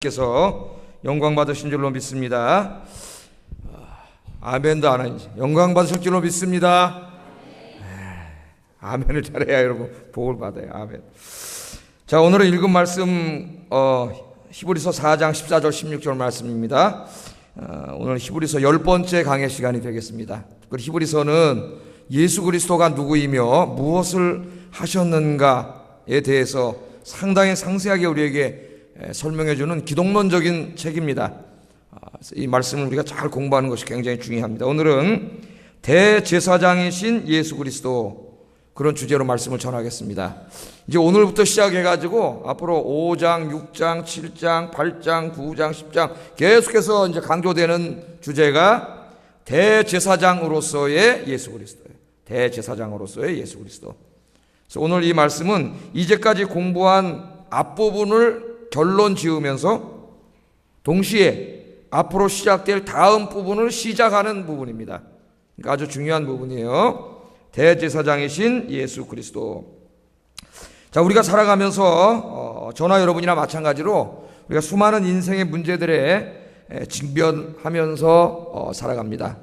께서 영광 받으신 줄로 믿습니다. 아멘도 안 하니 영광 받으실 줄로 믿습니다. 아멘을 잘해야 여러분 복을 받아요. 아멘. 자, 오늘은 읽은 말씀 히브리서 4장 14절 16절 말씀입니다. 오늘 히브리서 10번째 강의 시간이 되겠습니다. 히브리서는 예수 그리스도가 누구이며 무엇을 하셨는가에 대해서 상당히 상세하게 우리에게 설명해 주는 기독론적인 책입니다. 이 말씀을 우리가 잘 공부하는 것이 굉장히 중요합니다. 오늘은 대제사장이신 예수 그리스도, 그런 주제로 말씀을 전하겠습니다. 이제 오늘부터 시작해가지고 앞으로 5장, 6장, 7장, 8장, 9장, 10장 계속해서 이제 강조되는 주제가 대제사장으로서의 예수 그리스도예요. 대제사장으로서의 예수 그리스도. 그래서 오늘 이 말씀은 이제까지 공부한 앞부분을 결론 지으면서 동시에 앞으로 시작될 다음 부분을 시작하는 부분입니다. 그러니까 아주 중요한 부분이에요. 대제사장이신 예수 그리스도. 자, 우리가 살아가면서 저나 여러분이나 마찬가지로 우리가 수많은 인생의 문제들에 직면하면서 살아갑니다.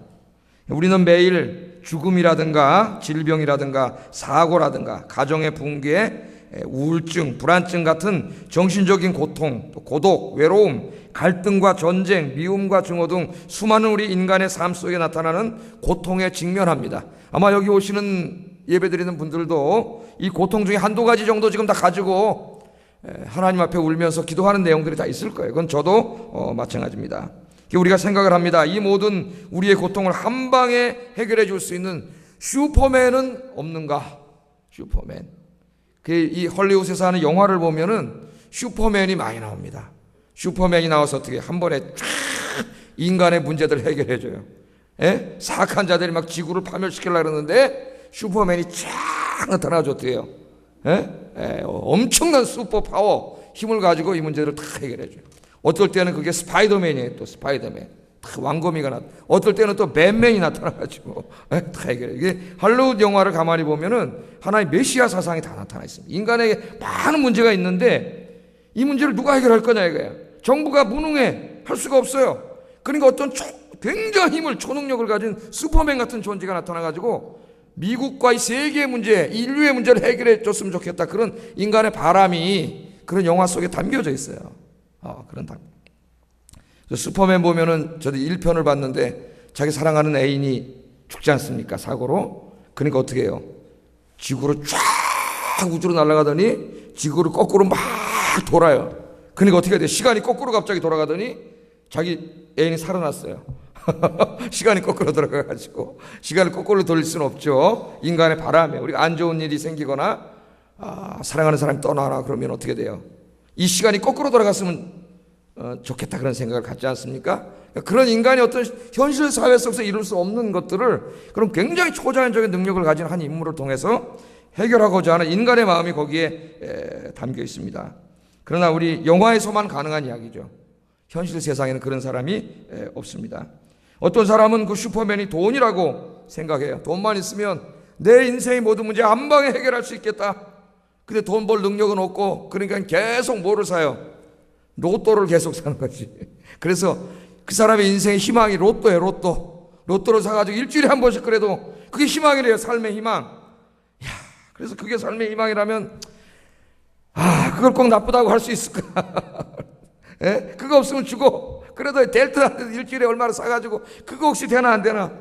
우리는 매일 죽음이라든가 질병이라든가 사고라든가 가정의 붕괴, 우울증, 불안증 같은 정신적인 고통, 또 고독, 외로움, 갈등과 전쟁, 미움과 증오 등 수많은 우리 인간의 삶 속에 나타나는 고통에 직면합니다. 아마 여기 오시는 예배드리는 분들도 이 고통 중에 한두 가지 정도 지금 다 가지고 하나님 앞에 울면서 기도하는 내용들이 다 있을 거예요. 그건 저도 마찬가지입니다. 우리가 생각을 합니다. 이 모든 우리의 고통을 한 방에 해결해 줄 수 있는 슈퍼맨은 없는가? 슈퍼맨. 이 헐리우드에서 하는 영화를 보면은 슈퍼맨이 많이 나옵니다. 슈퍼맨이 나와서 어떻게 한 번에 쫙 인간의 문제들을 해결해 줘요. 사악한 자들이 막 지구를 파멸시키려고 그러는데 슈퍼맨이 쫙 나타나줬대요. 엄청난 슈퍼 파워, 힘을 가지고 이 문제를 다 해결해 줘요. 어떨 때는 그게 스파이더맨이에요. 또 스파이더맨 왕거미가 어떨 때는 또 뱀맨이 나타나가지고 다 해결해. 이게 할리우드 영화를 가만히 보면은 하나의 메시아 사상이 다 나타나 있습니다. 인간에게 많은 문제가 있는데 이 문제를 누가 해결할 거냐 이거야. 정부가 무능해, 할 수가 없어요. 그러니까 어떤 굉장한 힘을, 초능력을 가진 슈퍼맨 같은 존재가 나타나가지고 미국과 이 세계의 문제, 인류의 문제를 해결해 줬으면 좋겠다, 그런 인간의 바람이 그런 영화 속에 담겨져 있어요. 그런 담. 슈퍼맨 보면은 저도 1편을 봤는데 자기 사랑하는 애인이 죽지 않습니까? 사고로. 그러니까 어떻게 해요? 지구로 쫙 우주로 날아가더니 지구를 거꾸로 막 돌아요. 그러니까 어떻게 돼요? 시간이 거꾸로 갑자기 돌아가더니 자기 애인이 살아났어요. 시간이 거꾸로 돌아가가지고 시간을 거꾸로 돌릴 수는 없죠. 인간의 바람에 우리가 안 좋은 일이 생기거나 사랑하는 사람이 떠나나 그러면 어떻게 돼요? 이 시간이 거꾸로 돌아갔으면 좋겠다, 그런 생각을 갖지 않습니까? 그런 인간이 어떤 현실 사회 속에서 이룰 수 없는 것들을 그런 굉장히 초자연적인 능력을 가진 한 인물을 통해서 해결하고자 하는 인간의 마음이 거기에 담겨 있습니다. 그러나 우리 영화에서만 가능한 이야기죠. 현실 세상에는 그런 사람이 없습니다. 어떤 사람은 그 슈퍼맨이 돈이라고 생각해요. 돈만 있으면 내 인생의 모든 문제 한 방에 해결할 수 있겠다. 근데 돈 벌 능력은 없고, 그러니까 계속 뭐를 사요? 로또를 계속 사는 거지. 그래서 그 사람의 인생의 희망이 로또예요. 로또를 사가지고 일주일에 한 번씩 그래도 그게 희망이래요. 삶의 희망. 그래서 그게 삶의 희망이라면 그걸 꼭 나쁘다고 할 수 있을까? 그거 없으면 죽어. 그래도 델타한테 일주일에 얼마나 사가지고 그거 혹시 되나 안 되나?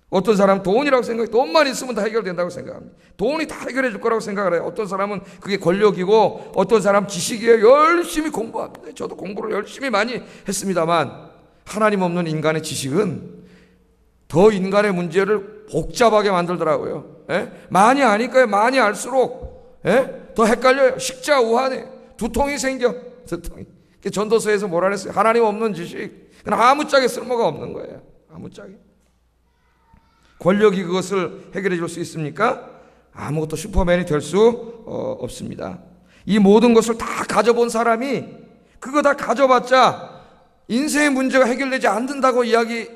어떤 사람은 돈이라고 생각해. 돈만 있으면 다 해결된다고 생각합니다. 돈이 다 해결해 줄 거라고 생각을 해요. 어떤 사람은 그게 권력이고, 어떤 사람은 지식이에요. 열심히 공부합니다. 저도 공부를 열심히 많이 했습니다만 하나님 없는 인간의 지식은 더 인간의 문제를 복잡하게 만들더라고요. 많이 아니까요. 많이 알수록 더 헷갈려요. 식자우환해. 두통이 생겨. 두통이. 전도서에서 뭐라 그랬어요? 하나님 없는 지식, 그냥 아무짝에 쓸모가 없는 거예요. 아무짝에. 권력이 그것을 해결해 줄 수 있습니까? 아무것도 슈퍼맨이 될 수 없습니다. 이 모든 것을 다 가져본 사람이 그거 다 가져봤자 인생의 문제가 해결되지 않는다고 이야기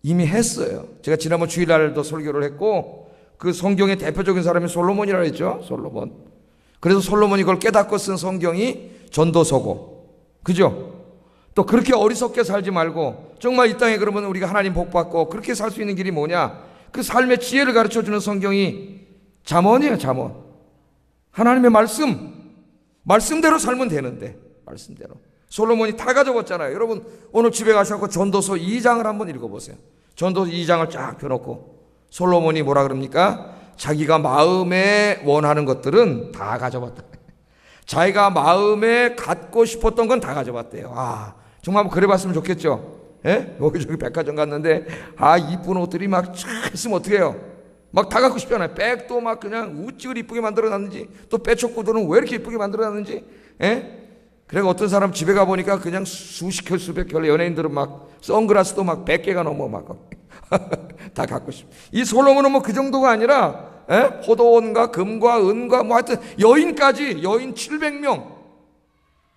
이미 했어요. 제가 지난번 주일날도 설교를 했고, 그 성경의 대표적인 사람이 솔로몬이라고 했죠. 솔로몬. 그래서 솔로몬이 그걸 깨닫고 쓴 성경이 전도서고, 그죠? 또 그렇게 어리석게 살지 말고 정말 이 땅에 그러면 우리가 하나님 복 받고 그렇게 살 수 있는 길이 뭐냐? 그 삶의 지혜를 가르쳐주는 성경이 잠언이에요. 잠언. 하나님의 말씀대로 살면 되는데, 말씀대로. 솔로몬이 다 가져왔잖아요. 여러분 오늘 집에 가셔서 전도서 2장을 한번 읽어보세요. 전도서 2장을 쫙 펴놓고 솔로몬이 뭐라 그럽니까? 자기가 마음에 원하는 것들은 다 가져왔다. 자기가 마음에 갖고 싶었던 건 다 가져왔대요. 정말 한번 그래봤으면 좋겠죠. 예? 여기저기 백화점 갔는데 이쁜 옷들이 막 쫙 있으면 어떻게 해요? 막 다 갖고 싶잖아요. 백도 막 그냥 우찌를 이쁘게 만들어놨는지, 또 빼촉구들은 왜 이렇게 이쁘게 만들어놨는지. 예? 그리고 어떤 사람 집에 가보니까 그냥 수십 켤 수백 켤, 연예인들은 막 선글라스도 막 100개가 넘어 막 다 갖고 싶어. 이 솔로몬은 뭐 그 정도가 아니라 포도원과 금과 은과 뭐 하여튼 여인 700명,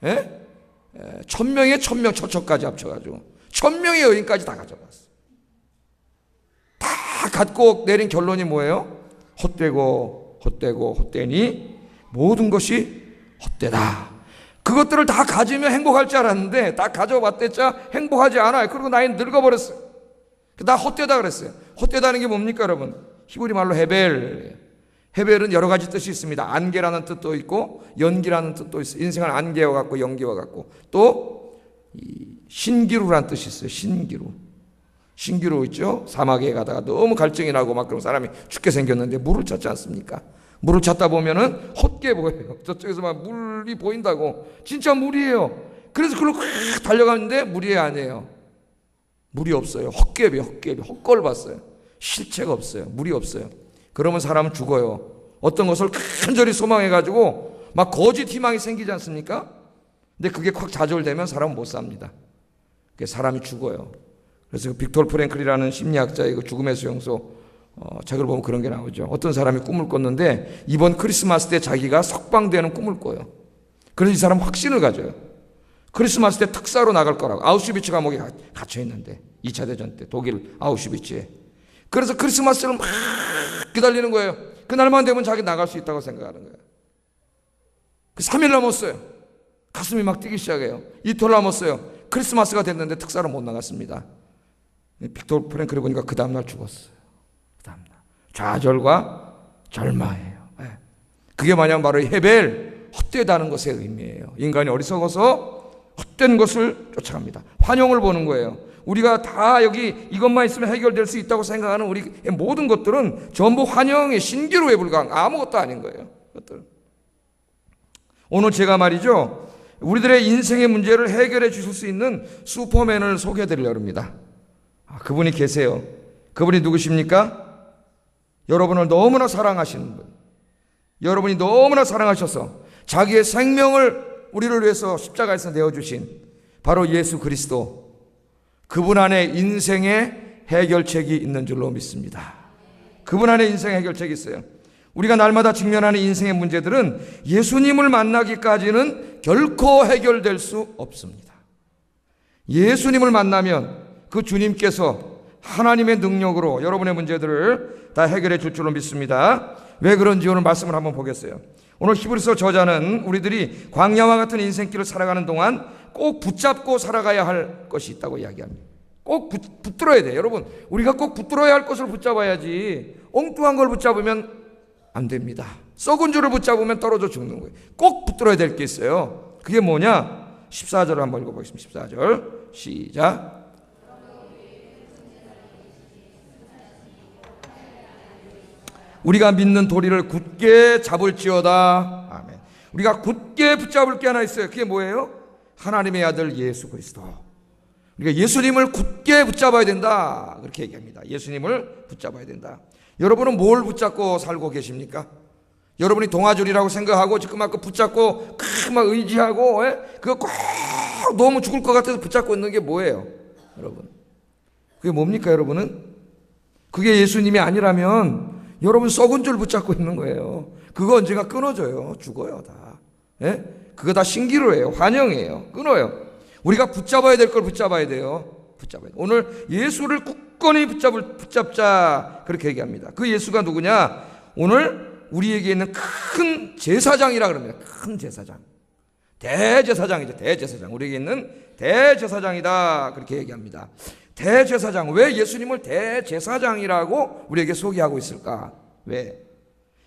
1000명에 1000명 처처까지 합쳐가지고 1000명의 여인까지 다 가져갔어. 다 갖고 내린 결론이 뭐예요? 헛되니 모든 것이 헛되다. 그것들을 다 가지면 행복할 줄 알았는데 다 가져왔댔자 행복하지 않아요. 그리고 나이 늙어버렸어요. 나 헛되다 그랬어요. 헛되다는 게 뭡니까 여러분? 히브리 말로 헤벨은 여러 가지 뜻이 있습니다. 안개라는 뜻도 있고 연기라는 뜻도 있어요. 인생은 안개와 같고 연기와 같고, 또 신기루라는 뜻이 있어요. 신기루 있죠? 사막에 가다가 너무 갈증이 나고 막 그런 사람이 죽게 생겼는데 물을 찾지 않습니까? 물을 찾다 보면은 헛게 보여요. 저쪽에서 막 물이 보인다고. 진짜 물이에요. 그래서 그걸로 확 달려가는데 물이 아니에요. 물이 없어요. 헛개비 헛걸 봤어요. 실체가 없어요. 물이 없어요. 그러면 사람은 죽어요. 어떤 것을 간절히 소망해가지고 막 거짓 희망이 생기지 않습니까? 근데 그게 확 좌절되면 사람은 못 삽니다. 사람이 죽어요. 그래서 빅토르 프랭클이라는 심리학자의 그 죽음의 수용소 책을 보면 그런 게 나오죠. 어떤 사람이 꿈을 꿨는데 이번 크리스마스 때 자기가 석방되는 꿈을 꿔요. 그래서 이 사람은 확신을 가져요. 크리스마스 때 특사로 나갈 거라고. 아우슈비츠 감옥에 갇혀 있는데 2차 대전 때 독일 아우슈비츠에. 그래서 크리스마스를 막 기다리는 거예요. 그날만 되면 자기 나갈 수 있다고 생각하는 거예요. 3일 남았어요. 가슴이 막 뛰기 시작해요. 이틀 남았어요. 크리스마스가 됐는데 특사로 못 나갔습니다. 빅토르 프랭클이 보니까 그 다음날 죽었어요. 그 다음날 좌절과 절망이에요. 그게 마냥 바로 헤벨, 헛되다는 것의 의미예요. 인간이 어리석어서 헛된 것을 쫓아갑니다. 환영을 보는 거예요. 우리가 다 여기 이것만 있으면 해결될 수 있다고 생각하는 우리 모든 것들은 전부 환영의 신기루에 불과한 아무것도 아닌 거예요. 그것들은. 오늘 제가 말이죠, 우리들의 인생의 문제를 해결해 주실 수 있는 슈퍼맨을 소개해 드리려고 합니다. 그분이 계세요. 그분이 누구십니까? 여러분을 너무나 사랑하시는 분, 여러분이 너무나 사랑하셔서 자기의 생명을 우리를 위해서 십자가에서 내어주신 바로 예수 그리스도, 그분 안에 인생의 해결책이 있는 줄로 믿습니다. 그분 안에 인생의 해결책이 있어요. 우리가 날마다 직면하는 인생의 문제들은 예수님을 만나기까지는 결코 해결될 수 없습니다. 예수님을 만나면 그 주님께서 하나님의 능력으로 여러분의 문제들을 다 해결해 줄 줄로 믿습니다. 왜 그런지 오늘 말씀을 한번 보겠어요. 오늘 히브리서 저자는 우리들이 광야와 같은 인생길을 살아가는 동안 꼭 붙잡고 살아가야 할 것이 있다고 이야기합니다. 꼭 붙들어야 돼요. 여러분, 우리가 꼭 붙들어야 할 것을 붙잡아야지 엉뚱한 걸 붙잡으면 안 됩니다. 썩은 줄을 붙잡으면 떨어져 죽는 거예요. 꼭 붙들어야 될 게 있어요. 그게 뭐냐? 14절을 한번 읽어보겠습니다. 14절 시작. 우리가 믿는 도리를 굳게 잡을지어다. 아멘. 우리가 굳게 붙잡을 게 하나 있어요. 그게 뭐예요? 하나님의 아들 예수 그리스도. 우리가 예수님을 굳게 붙잡아야 된다. 그렇게 얘기합니다. 예수님을 붙잡아야 된다. 여러분은 뭘 붙잡고 살고 계십니까? 여러분이 동아줄이라고 생각하고 지금 막 붙잡고 막 의지하고 그거 꼭 너무 죽을 것 같아서 붙잡고 있는 게 뭐예요? 여러분, 그게 뭡니까? 여러분은 그게 예수님이 아니라면 여러분 썩은 줄 붙잡고 있는 거예요. 그거 언젠가 끊어져요. 죽어요 다. 그거 다 신기루예요. 환영이에요. 끊어요. 우리가 붙잡아야 될 걸 붙잡아야 돼요. 붙잡아야 돼요. 오늘 예수를 굳건히 붙잡자 그렇게 얘기합니다. 그 예수가 누구냐? 오늘 우리에게 있는 큰 제사장이라 그럽니다. 큰 제사장. 대제사장이죠. 대제사장. 우리에게 있는 대제사장이다. 그렇게 얘기합니다. 대제사장. 왜 예수님을 대제사장이라고 우리에게 소개하고 있을까? 왜?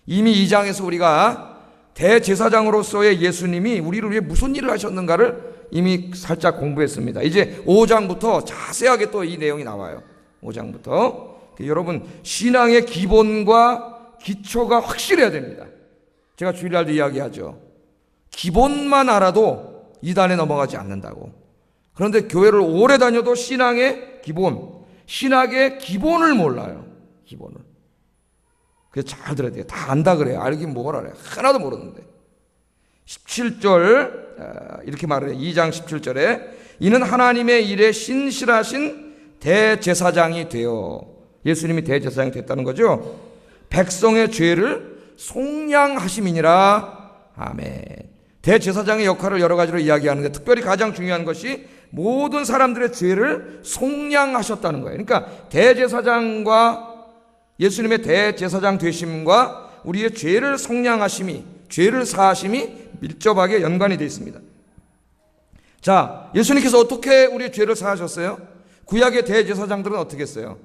이미 2장에서 우리가 대제사장으로서의 예수님이 우리를 위해 무슨 일을 하셨는가를 이미 살짝 공부했습니다. 이제 5장부터 자세하게 또 이 내용이 나와요. 5장부터. 여러분, 신앙의 기본과 기초가 확실해야 됩니다. 제가 주일날도 이야기하죠. 기본만 알아도 이단에 넘어가지 않는다고. 그런데 교회를 오래 다녀도 신앙의 기본, 신학의 기본을 몰라요. 기본을. 그래서 잘 들어야 돼요. 다 안다 그래요. 알긴 뭘 알아요. 하나도 모르는데. 17절 이렇게 말해요. 2장 17절에 이는 하나님의 일에 신실하신 대제사장이 되어, 예수님이 대제사장이 됐다는 거죠. 백성의 죄를 속량하심이니라. 아멘. 대제사장의 역할을 여러 가지로 이야기하는데 특별히 가장 중요한 것이 모든 사람들의 죄를 속량하셨다는 거예요. 그러니까 대제사장과 예수님의 대제사장 되심과 우리의 죄를 속량하심이, 죄를 사하심이 밀접하게 연관이 되어 있습니다. 자, 예수님께서 어떻게 우리의 죄를 사하셨어요? 구약의 대제사장들은 어떻게 했어요?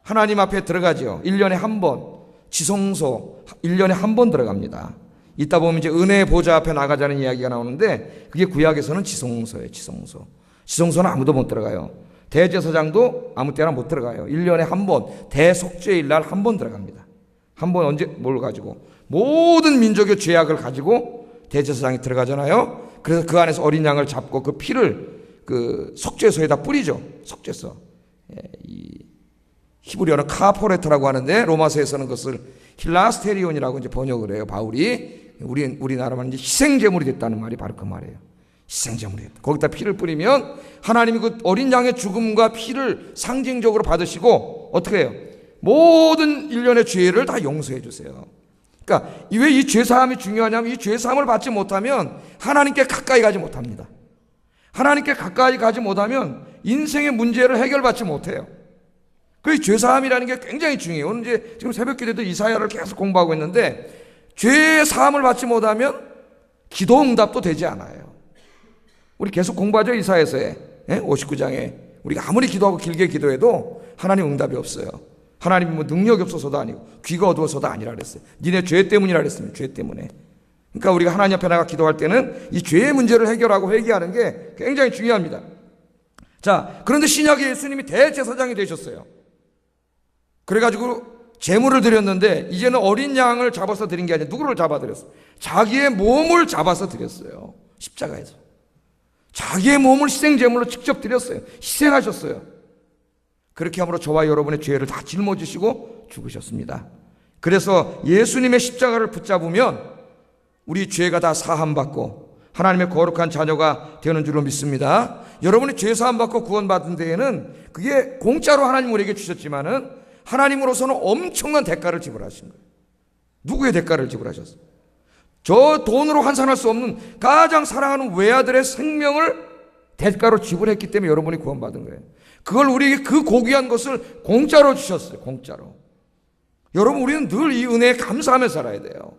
하나님 앞에 들어가죠. 1년에 한 번, 지성소 1년에 한 번 들어갑니다. 이따 보면 이제 은혜의 보좌 앞에 나가자는 이야기가 나오는데 그게 구약에서는 지성소예요. 지성소. 지성소는 아무도 못 들어가요. 대제사장도 아무 때나 못 들어가요. 1년에 한 번, 대속죄일 날 한 번 들어갑니다. 한 번 언제 뭘 가지고? 모든 민족의 죄악을 가지고 대제사장이 들어가잖아요. 그래서 그 안에서 어린 양을 잡고 그 피를 그 속죄소에다 뿌리죠. 속죄소. 이 히브리어는 카포레트라고 하는데 로마서에서는 그것을 힐라스테리온이라고 이제 번역을 해요. 바울이 우리나라만 이제 희생제물이 됐다는 말이 바로 그 말이에요. 희생제물이 됐다. 거기다 피를 뿌리면 하나님이 그 어린 양의 죽음과 피를 상징적으로 받으시고 어떻게 해요? 모든 일련의 죄를 다 용서해 주세요. 그러니까 왜 이 죄사함이 중요하냐면 이 죄사함을 받지 못하면 하나님께 가까이 가지 못합니다. 하나님께 가까이 가지 못하면 인생의 문제를 해결받지 못해요. 그 죄사함이라는 게 굉장히 중요해요. 오늘 이제 지금 새벽 기도도 이사야를 계속 공부하고 있는데 죄 사함을 받지 못하면 기도 응답도 되지 않아요. 우리 계속 공부하죠. 이사야서에 59장에 우리가 아무리 기도하고 길게 기도해도 하나님 응답이 없어요. 하나님이 뭐 능력이 없어서도 아니고 귀가 어두워서도 아니라 그랬어요. 니네 죄 때문이라 그랬습니다. 죄 때문에. 그러니까 우리가 하나님 앞에 나가 기도할 때는 이 죄의 문제를 해결하고 회개하는 게 굉장히 중요합니다. 자, 그런데 신약에 예수님이 대제사장이 되셨어요. 그래가지고 제물을 드렸는데 이제는 어린 양을 잡아서 드린 게 아니라 누구를 잡아 드렸어요? 자기의 몸을 잡아서 드렸어요. 십자가에서. 자기의 몸을 희생제물로 직접 드렸어요. 희생하셨어요. 그렇게 함으로 저와 여러분의 죄를 다 짊어지시고 죽으셨습니다. 그래서 예수님의 십자가를 붙잡으면 우리 죄가 다 사함받고 하나님의 거룩한 자녀가 되는 줄로 믿습니다. 여러분이 죄 사함받고 구원받은 데에는 그게 공짜로 하나님 우리에게 주셨지만은 하나님으로서는 엄청난 대가를 지불하신 거예요. 누구의 대가를 지불하셨어요? 저 돈으로 환산할 수 없는 가장 사랑하는 외아들의 생명을 대가로 지불했기 때문에 여러분이 구원받은 거예요. 그걸 우리에게 그 고귀한 것을 공짜로 주셨어요. 공짜로. 여러분, 우리는 늘 이 은혜에 감사하며 살아야 돼요.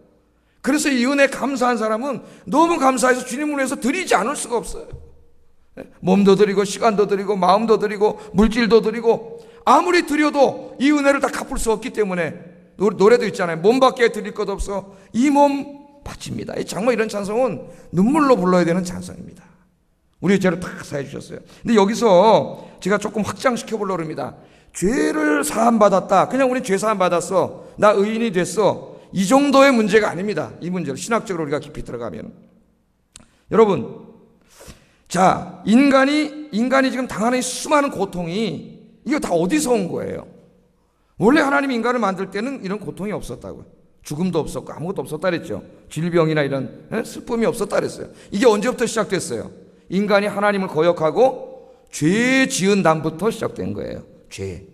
그래서 이 은혜에 감사한 사람은 너무 감사해서 주님을 위해서 드리지 않을 수가 없어요. 몸도 드리고 시간도 드리고 마음도 드리고 물질도 드리고 아무리 드려도 이 은혜를 다 갚을 수 없기 때문에 노래도 있잖아요. 몸밖에 드릴 것 없어 이 몸 바칩니다. 정말 이런 찬송은 눈물로 불러야 되는 찬송입니다. 우리의 죄를 다 사해 주셨어요. 근데 여기서 제가 조금 확장시켜 보려고 합니다. 죄를 사함받았다. 그냥 우리 죄 사함받았어. 나 의인이 됐어. 이 정도의 문제가 아닙니다. 이 문제를 신학적으로 우리가 깊이 들어가면. 여러분, 자, 인간이 지금 당하는 수많은 고통이 이거 다 어디서 온 거예요? 원래 하나님이 인간을 만들 때는 이런 고통이 없었다고요. 죽음도 없었고 아무것도 없었다 그랬죠. 질병이나 이런 슬픔이 없었다 그랬어요. 이게 언제부터 시작됐어요? 인간이 하나님을 거역하고 죄 지은 다음부터 시작된 거예요. 죄.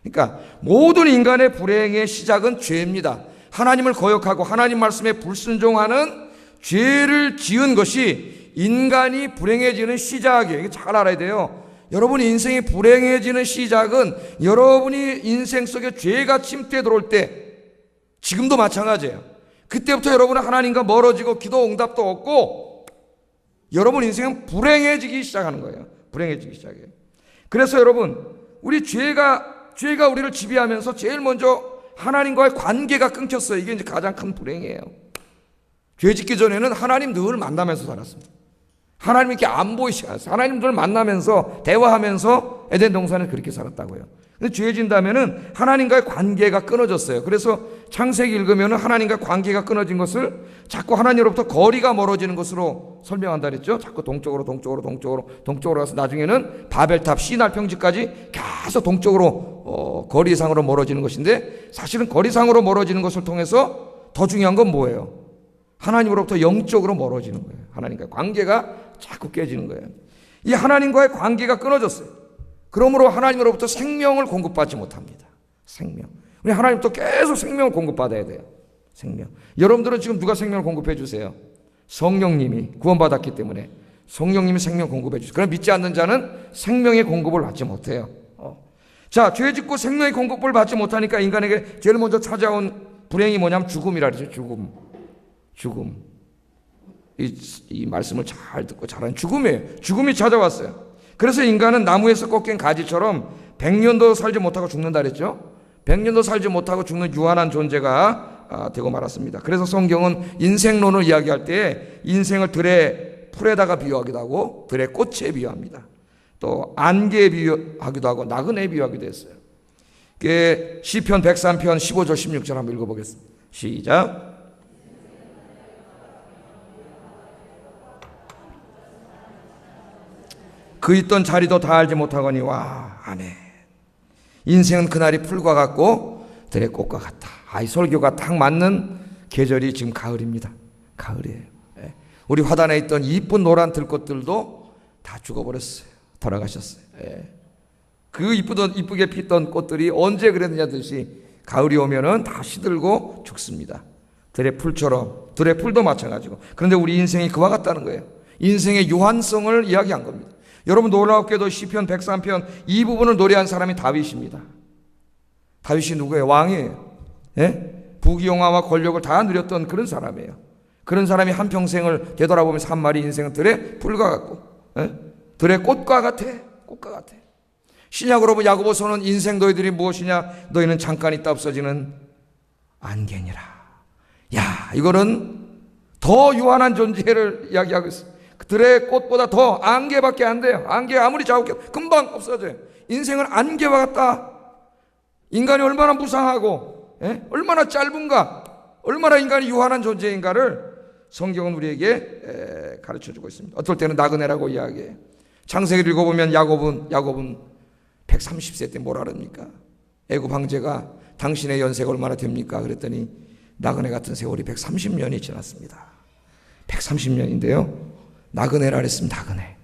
그러니까 모든 인간의 불행의 시작은 죄입니다. 하나님을 거역하고 하나님 말씀에 불순종하는 죄를 지은 것이 인간이 불행해지는 시작이에요. 이거 잘 알아야 돼요. 여러분이 인생이 불행해지는 시작은 여러분이 인생 속에 죄가 침투해 들어올 때, 지금도 마찬가지예요. 그때부터 여러분은 하나님과 멀어지고 기도 응답도 없고 여러분 인생은 불행해지기 시작하는 거예요. 불행해지기 시작해요. 그래서 여러분, 우리 죄가 우리를 지배하면서 제일 먼저 하나님과의 관계가 끊겼어요. 이게 이제 가장 큰 불행이에요. 죄 짓기 전에는 하나님 늘 만나면서 살았습니다. 하나님 이렇게 안 보이시지 않았어요. 하나님 늘 만나면서 대화하면서 에덴 동산에 그렇게 살았다고요. 근데 죄 진다면은 하나님과의 관계가 끊어졌어요. 그래서 창세기 읽으면은 하나님과 관계가 끊어진 것을 자꾸 하나님으로부터 거리가 멀어지는 것으로 설명한다 그랬죠. 자꾸 동쪽으로 가서 나중에는 바벨탑 시날 평지까지 계속 동쪽으로 거리상으로 멀어지는 것인데, 사실은 거리상으로 멀어지는 것을 통해서 더 중요한 건 뭐예요? 하나님으로부터 영적으로 멀어지는 거예요. 하나님과 관계가 자꾸 깨지는 거예요. 이 하나님과의 관계가 끊어졌어요. 그러므로 하나님으로부터 생명을 공급받지 못합니다. 생명. 우리 하나님부터 계속 생명을 공급받아야 돼요. 생명. 여러분들은 지금 누가 생명을 공급해 주세요? 성령님이 구원받았기 때문에 성령님이 생명 공급해 주세요. 그럼 믿지 않는 자는 생명의 공급을 받지 못해요. 자, 죄 짓고 생명의 공급을 받지 못하니까 인간에게 제일 먼저 찾아온 불행이 뭐냐면 죽음이라 그러죠. 죽음. 이 말씀을 잘 듣고 잘하는 죽음이에요. 죽음이 찾아왔어요. 그래서 인간은 나무에서 꺾인 가지처럼 100년도 살지 못하고 죽는다 그랬죠. 100년도 살지 못하고 죽는 유한한 존재가 되고 말았습니다. 그래서 성경은 인생론을 이야기할 때 인생을 들의 풀에다가 비유하기도 하고 들의 꽃에 비유합니다. 또 안개에 비유하기도 하고 나그네에 비유하기도 했어요. 시편 103편 15절 16절 한번 읽어보겠습니다. 시작. 그 있던 자리도 다 알지 못하거니 와 아멘. 인생은 그날이 풀과 같고 들의 꽃과 같다. 이 설교가 딱 맞는 계절이 지금 가을입니다. 가을이에요. 우리 화단에 있던 이쁜 노란 들꽃들도 다 죽어버렸어요. 돌아가셨어요. 그 이쁘게 피던 꽃들이 언제 그랬느냐 듯이 가을이 오면은 다 시들고 죽습니다. 들의 풀처럼. 들의 풀도 마찬가지고. 그런데 우리 인생이 그와 같다는 거예요. 인생의 유한성을 이야기한 겁니다. 여러분, 놀랍게도 시편 103편 이 부분을 노래한 사람이 다윗입니다. 다윗이 누구예요? 왕이에요. 부귀영화와 권력을 다 누렸던 그런 사람이에요. 그런 사람이 한평생을 되돌아보면서 한 말이 인생은 들의 풀과 같고 들의 꽃과 같아. 꽃과 같아. 신약으로 보면 야고보서는 인생 너희들이 무엇이냐? 너희는 잠깐 있다 없어지는 안개니라. 야, 이거는 더 유한한 존재를 이야기하고 있어요. 들의 꽃보다 더 안개밖에 안 돼요. 안개 아무리 자욱해도 금방 없어져요. 인생은 안개와 같다. 인간이 얼마나 무상하고 얼마나 짧은가, 얼마나 인간이 유한한 존재인가를 성경은 우리에게 가르쳐주고 있습니다. 어떨 때는 나그네라고 이야기해요. 창세기를 읽어보면 야곱은 130세 때 뭐라 그럽니까? 애굽 황제가 당신의 연세가 얼마나 됩니까? 그랬더니 나그네 같은 세월이 130년이 지났습니다. 130년인데요. 나그네라 그랬습니다. 나그네.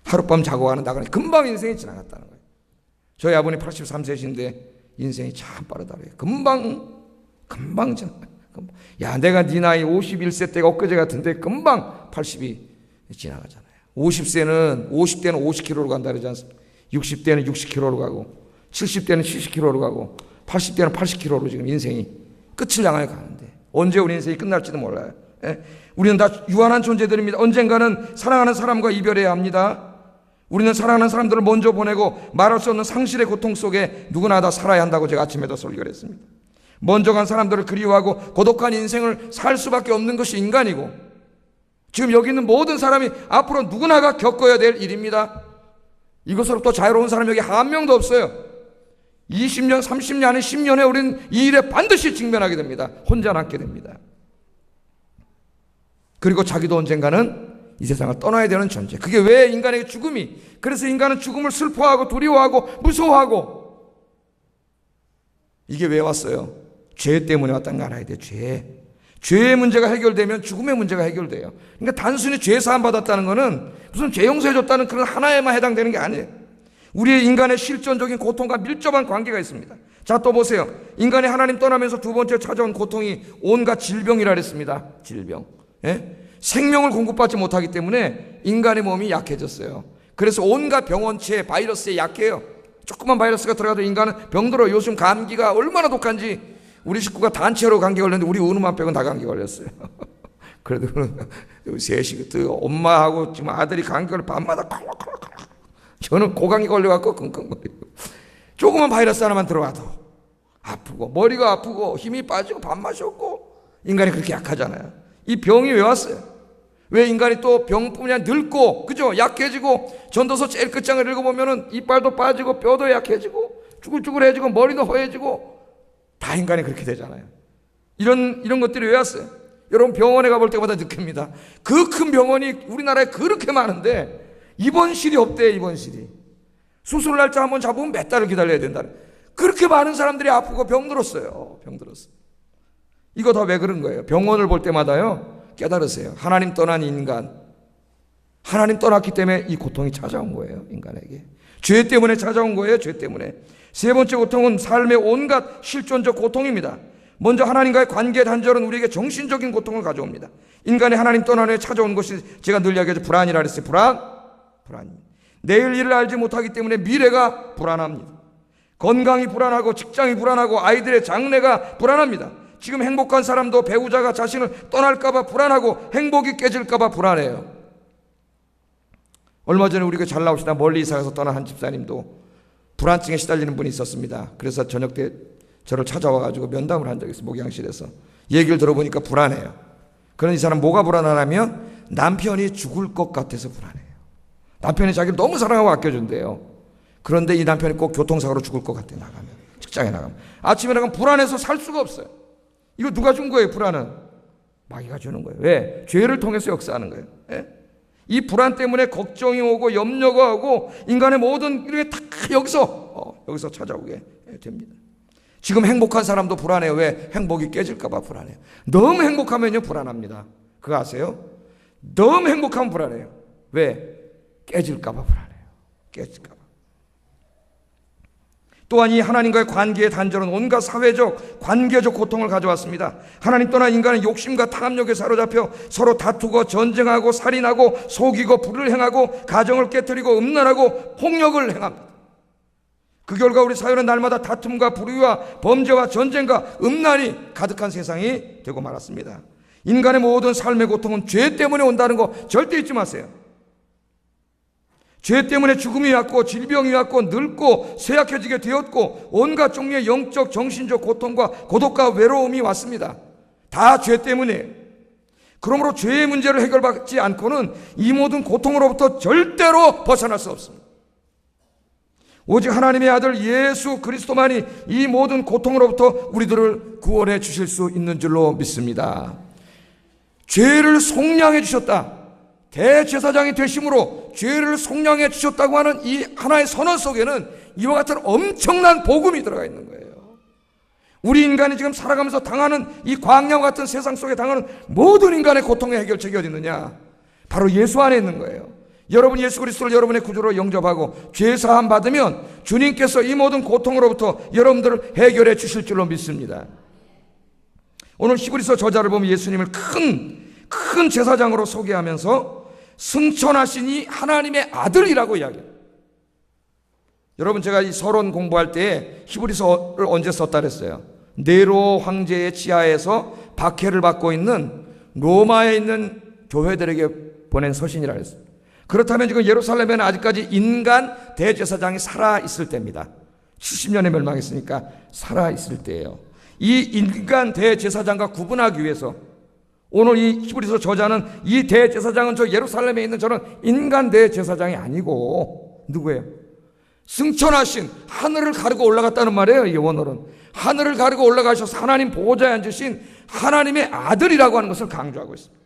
하룻밤 자고 가는 나그네. 금방 인생이 지나갔다는 거예요. 저희 아버님 83세신데 인생이 참 빠르다 그래요. 금방 지나가요. 야, 내가 네 나이 51세 때가 엊그제 같은데 금방 80이 지나가잖아요. 50대는 50km로 간다 그러지 않습니까? 60대는 60km로 가고 70대는 70km로 가고 80대는 80km로 지금 인생이 끝을 향하여 가는데 언제 우리 인생이 끝날지도 몰라요. 우리는 다 유한한 존재들입니다. 언젠가는 사랑하는 사람과 이별해야 합니다. 우리는 사랑하는 사람들을 먼저 보내고 말할 수 없는 상실의 고통 속에 누구나 다 살아야 한다고 제가 아침에도 설교를 했습니다. 먼저 간 사람들을 그리워하고 고독한 인생을 살 수밖에 없는 것이 인간이고, 지금 여기 있는 모든 사람이 앞으로 누구나가 겪어야 될 일입니다. 이것으로부터 자유로운 사람이 여기 한 명도 없어요. 20년, 30년, 아니 10년에 우리는 이 일에 반드시 직면하게 됩니다. 혼자 남게 됩니다. 그리고 자기도 언젠가는 이 세상을 떠나야 되는 존재. 그게 왜 인간에게 죽음이, 그래서 인간은 죽음을 슬퍼하고 두려워하고 무서워하고, 이게 왜 왔어요? 죄 때문에 왔다는 거 알아야 돼요. 죄의 문제가 해결되면 죽음의 문제가 해결돼요. 그러니까 단순히 죄 사함 받았다는 거는 무슨 죄 용서해 줬다는 그런 하나에만 해당되는 게 아니에요. 우리의 인간의 실존적인 고통과 밀접한 관계가 있습니다. 자, 또 보세요. 인간이 하나님 떠나면서 두 번째 찾아온 고통이 온갖 질병이라 그랬습니다. 질병. 생명을 공급받지 못하기 때문에 인간의 몸이 약해졌어요. 그래서 온갖 병원체, 바이러스에 약해요. 조그만 바이러스가 들어가도 인간은 병들어요. 요즘 감기가 얼마나 독한지 우리 식구가 단체로 감기 걸렸는데 우리 은우만 빼고 다 감기 걸렸어요. 그래도 셋이 엄마하고 지금 아들이 감기를 밤마다 콜록콜록. 저는 고강이 걸려갖고 끙끙거리고 조그만 바이러스 하나만 들어와도 아프고 머리가 아프고 힘이 빠지고 밥맛이 없고 인간이 그렇게 약하잖아요. 이 병이 왜 왔어요? 왜 인간이 또 병뿐이 아니라 늙고 그죠? 약해지고 전도서 제일 끝장을 읽어보면은 이빨도 빠지고 뼈도 약해지고 쭈글쭈글해지고 머리도 허해지고 다 인간이 그렇게 되잖아요. 이런 것들이 왜 왔어요? 여러분 병원에 가볼 때마다 느낍니다. 그 큰 병원이 우리나라에 그렇게 많은데 입원실이 없대요. 입원실이. 수술 날짜 한번 잡으면 몇 달을 기다려야 된다. 그렇게 많은 사람들이 아프고 병들었어요. 병들었어요. 이거 다 왜 그런 거예요? 병원을 볼 때마다요 깨달으세요. 하나님 떠난 인간, 하나님 떠났기 때문에 이 고통이 찾아온 거예요. 인간에게 죄 때문에 찾아온 거예요. 죄 때문에. 세 번째 고통은 삶의 온갖 실존적 고통입니다. 먼저 하나님과의 관계 단절은 우리에게 정신적인 고통을 가져옵니다. 인간이 하나님 떠난 후에 찾아온 것이 제가 늘 이야기하죠. 불안이라 그랬어요. 불안. 내일 일을 알지 못하기 때문에 미래가 불안합니다. 건강이 불안하고 직장이 불안하고 아이들의 장래가 불안합니다. 지금 행복한 사람도 배우자가 자신을 떠날까봐 불안하고 행복이 깨질까봐 불안해요. 얼마 전에 우리가 잘 나오시다 멀리 이사가서 떠난 한 집사님도 불안증에 시달리는 분이 있었습니다. 그래서 저녁 때 저를 찾아와가지고 면담을 한 적이 있어요. 목양실에서. 얘기를 들어보니까 불안해요. 그런 이 사람 뭐가 불안하냐면 남편이 죽을 것 같아서 불안해요. 남편이 자기를 너무 사랑하고 아껴준대요. 그런데 이 남편이 꼭 교통사고로 죽을 것 같아. 나가면 직장에 나가면 아침에 나가면 불안해서 살 수가 없어요. 이거 누가 준 거예요? 불안은 마귀가 주는 거예요. 왜? 죄를 통해서 역사하는 거예요. 예? 이 불안 때문에 걱정이 오고 염려가 오고 인간의 모든 이게 다 여기서 찾아오게 됩니다. 지금 행복한 사람도 불안해요. 왜? 행복이 깨질까 봐 불안해요. 너무 행복하면요 불안합니다. 그거 아세요? 너무 행복하면 불안해요. 왜? 깨질까 봐 불안해요. 깨질까 봐. 또한 이 하나님과의 관계의 단절은 온갖 사회적, 관계적 고통을 가져왔습니다. 하나님 떠난 인간은 욕심과 탐욕에 사로잡혀 서로 다투고 전쟁하고 살인하고 속이고 불을 행하고 가정을 깨뜨리고 음란하고 폭력을 행합니다. 그 결과 우리 사회는 날마다 다툼과 불의와 범죄와 전쟁과 음란이 가득한 세상이 되고 말았습니다. 인간의 모든 삶의 고통은 죄 때문에 온다는 거 절대 잊지 마세요. 죄 때문에 죽음이 왔고 질병이 왔고 늙고 쇠약해지게 되었고 온갖 종류의 영적 정신적 고통과 고독과 외로움이 왔습니다. 다 죄 때문이에요. 그러므로 죄의 문제를 해결받지 않고는 이 모든 고통으로부터 절대로 벗어날 수 없습니다. 오직 하나님의 아들 예수 그리스도만이 이 모든 고통으로부터 우리들을 구원해 주실 수 있는 줄로 믿습니다. 죄를 속량해 주셨다. 대제사장이 되심으로 죄를 속량해 주셨다고 하는 이 하나의 선언 속에는 이와 같은 엄청난 복음이 들어가 있는 거예요. 우리 인간이 지금 살아가면서 당하는 이 광야와 같은 세상 속에 당하는 모든 인간의 고통의 해결책이 어디 있느냐? 바로 예수 안에 있는 거예요. 여러분 예수 그리스도를 여러분의 구주로 영접하고 죄 사함 받으면 주님께서 이 모든 고통으로부터 여러분들을 해결해 주실 줄로 믿습니다. 오늘 히브리서 저자를 보면 예수님을 큰 제사장으로 소개하면서 승천하신 이 하나님의 아들이라고 이야기해요. 여러분 제가 이 서론 공부할 때 히브리서를 언제 썼다 그랬어요? 네로 황제의 지하에서 박해를 받고 있는 로마에 있는 교회들에게 보낸 서신이라 그랬어요. 그렇다면 지금 예루살렘에는 아직까지 인간 대제사장이 살아있을 때입니다. 70년에 멸망했으니까 살아있을 때예요. 이 인간 대제사장과 구분하기 위해서 오늘 이 히브리서 저자는 이 대제사장은 저 예루살렘에 있는 저는 인간 대제사장이 아니고 누구예요? 승천하신 하늘을 가르고 올라갔다는 말이에요. 이 원어는 하늘을 가르고 올라가셔서 하나님 보호자에 앉으신 하나님의 아들이라고 하는 것을 강조하고 있습니다.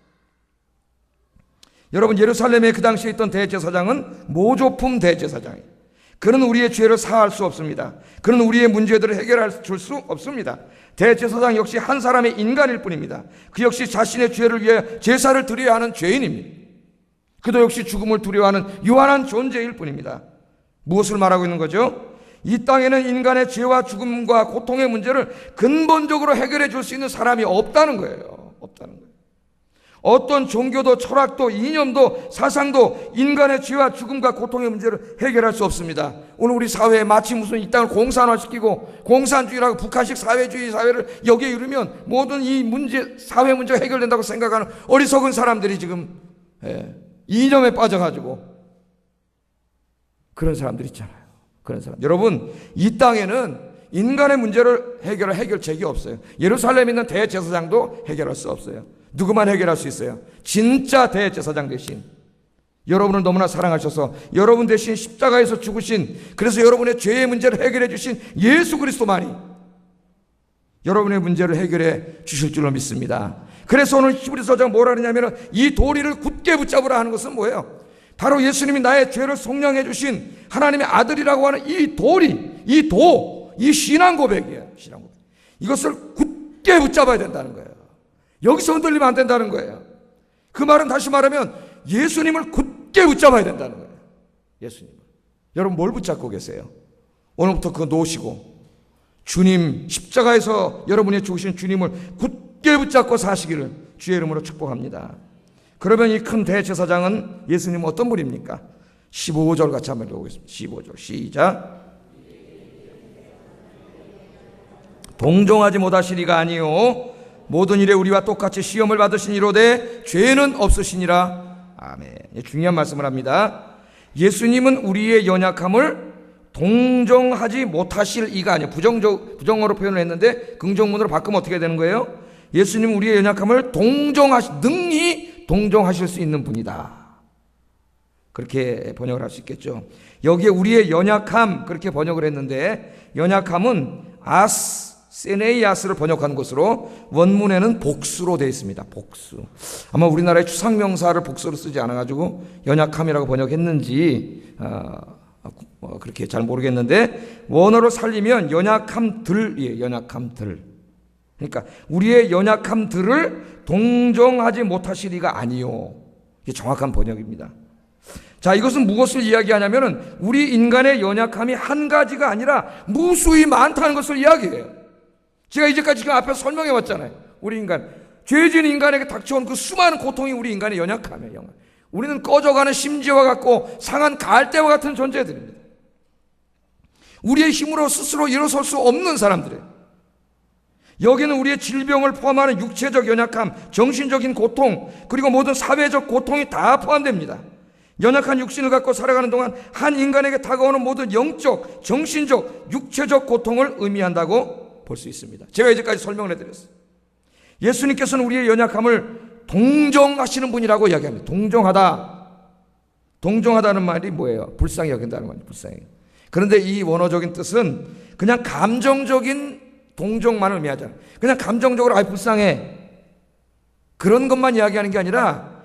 여러분 예루살렘에 그 당시에 있던 대제사장은 모조품 대제사장이에요. 그는 우리의 죄를 사할 수 없습니다. 그는 우리의 문제들을 해결해 줄 수 없습니다. 대제사장 역시 한 사람의 인간일 뿐입니다. 그 역시 자신의 죄를 위해 제사를 드려야 하는 죄인입니다. 그도 역시 죽음을 두려워하는 유한한 존재일 뿐입니다. 무엇을 말하고 있는 거죠? 이 땅에는 인간의 죄와 죽음과 고통의 문제를 근본적으로 해결해 줄 수 있는 사람이 없다는 거예요. 없다는 거예요. 어떤 종교도 철학도 이념도 사상도 인간의 죄와 죽음과 고통의 문제를 해결할 수 없습니다. 오늘 우리 사회에 마치 무슨 이 땅을 공산화시키고 공산주의라고 북한식 사회주의 사회를 여기에 이르면 모든 이 문제, 사회 문제가 해결된다고 생각하는 어리석은 사람들이 지금 이념에 빠져가지고 그런 사람들 있잖아요. 그런 사람. 여러분, 이 땅에는 인간의 문제를 해결할 해결책이 없어요. 예루살렘에 있는 대제사장도 해결할 수 없어요. 누구만 해결할 수 있어요? 진짜 대제사장 대신 여러분을 너무나 사랑하셔서 여러분 대신 십자가에서 죽으신, 그래서 여러분의 죄의 문제를 해결해 주신 예수 그리스도만이 여러분의 문제를 해결해 주실 줄로 믿습니다. 그래서 오늘 히브리서장 뭐라 그러냐면 이 도리를 굳게 붙잡으라 하는 것은 뭐예요? 바로 예수님이 나의 죄를 속량해 주신 하나님의 아들이라고 하는 이 도리, 이 신앙 고백이에요. 신앙 고백. 이것을 굳게 붙잡아야 된다는 거예요. 여기서 흔들리면 안 된다는 거예요. 그 말은 다시 말하면 예수님을 굳게 붙잡아야 된다는 거예요. 예수님을. 여러분 뭘 붙잡고 계세요? 오늘부터 그거 놓으시고 주님, 십자가에서 여러분이 죽으신 주님을 굳게 붙잡고 사시기를 주의 이름으로 축복합니다. 그러면 이 큰 대제사장은 예수님은 어떤 분입니까? 15절 같이 한번 읽어보겠습니다. 15절 시작. 동정하지 못하시리가 아니요 모든 일에 우리와 똑같이 시험을 받으신 이로되 죄는 없으시니라. 아멘. 중요한 말씀을 합니다. 예수님은 우리의 연약함을 동정하지 못하실 이가 아니에요. 부정어로 표현을 했는데 긍정문으로 바꾸면 어떻게 되는 거예요? 예수님은 우리의 연약함을 능히 동정하실 수 있는 분이다. 그렇게 번역을 할 수 있겠죠. 여기에 우리의 연약함 그렇게 번역을 했는데 연약함은 세네이아스를 번역한 것으로 원문에는 복수로 되어 있습니다. 복수. 아마 우리나라의 추상명사를 복수로 쓰지 않아가지고 연약함이라고 번역했는지 그렇게 잘 모르겠는데 원어로 살리면 연약함들이에요. 연약함들. 그러니까 우리의 연약함들을 동정하지 못하시리가 아니요. 이게 정확한 번역입니다. 자, 이것은 무엇을 이야기하냐면은 우리 인간의 연약함이 한 가지가 아니라 무수히 많다는 것을 이야기해요. 제가 이제까지 지금 앞에서 설명해 왔잖아요. 우리 인간, 죄진 인간에게 닥쳐온 그 수많은 고통이 우리 인간의 연약함이에요. 우리는 꺼져가는 심지어와 같고 상한 갈대와 같은 존재들입니다. 우리의 힘으로 스스로 일어설 수 없는 사람들이에요. 여기는 우리의 질병을 포함하는 육체적 연약함, 정신적인 고통, 그리고 모든 사회적 고통이 다 포함됩니다. 연약한 육신을 갖고 살아가는 동안 한 인간에게 다가오는 모든 영적, 정신적, 육체적 고통을 의미한다고 볼 수 있습니다. 제가 이제까지 설명을 해드렸어요. 예수님께서는 우리의 연약함을 동정하시는 분이라고 이야기합니다. 동정하다는 말이 뭐예요? 불쌍히 여긴다는 말이에요. 불쌍히. 그런데 이 원어적인 뜻은 그냥 감정적인 동정만을 의미하잖아요. 그냥 감정적으로 불쌍해 그런 것만 이야기하는 게 아니라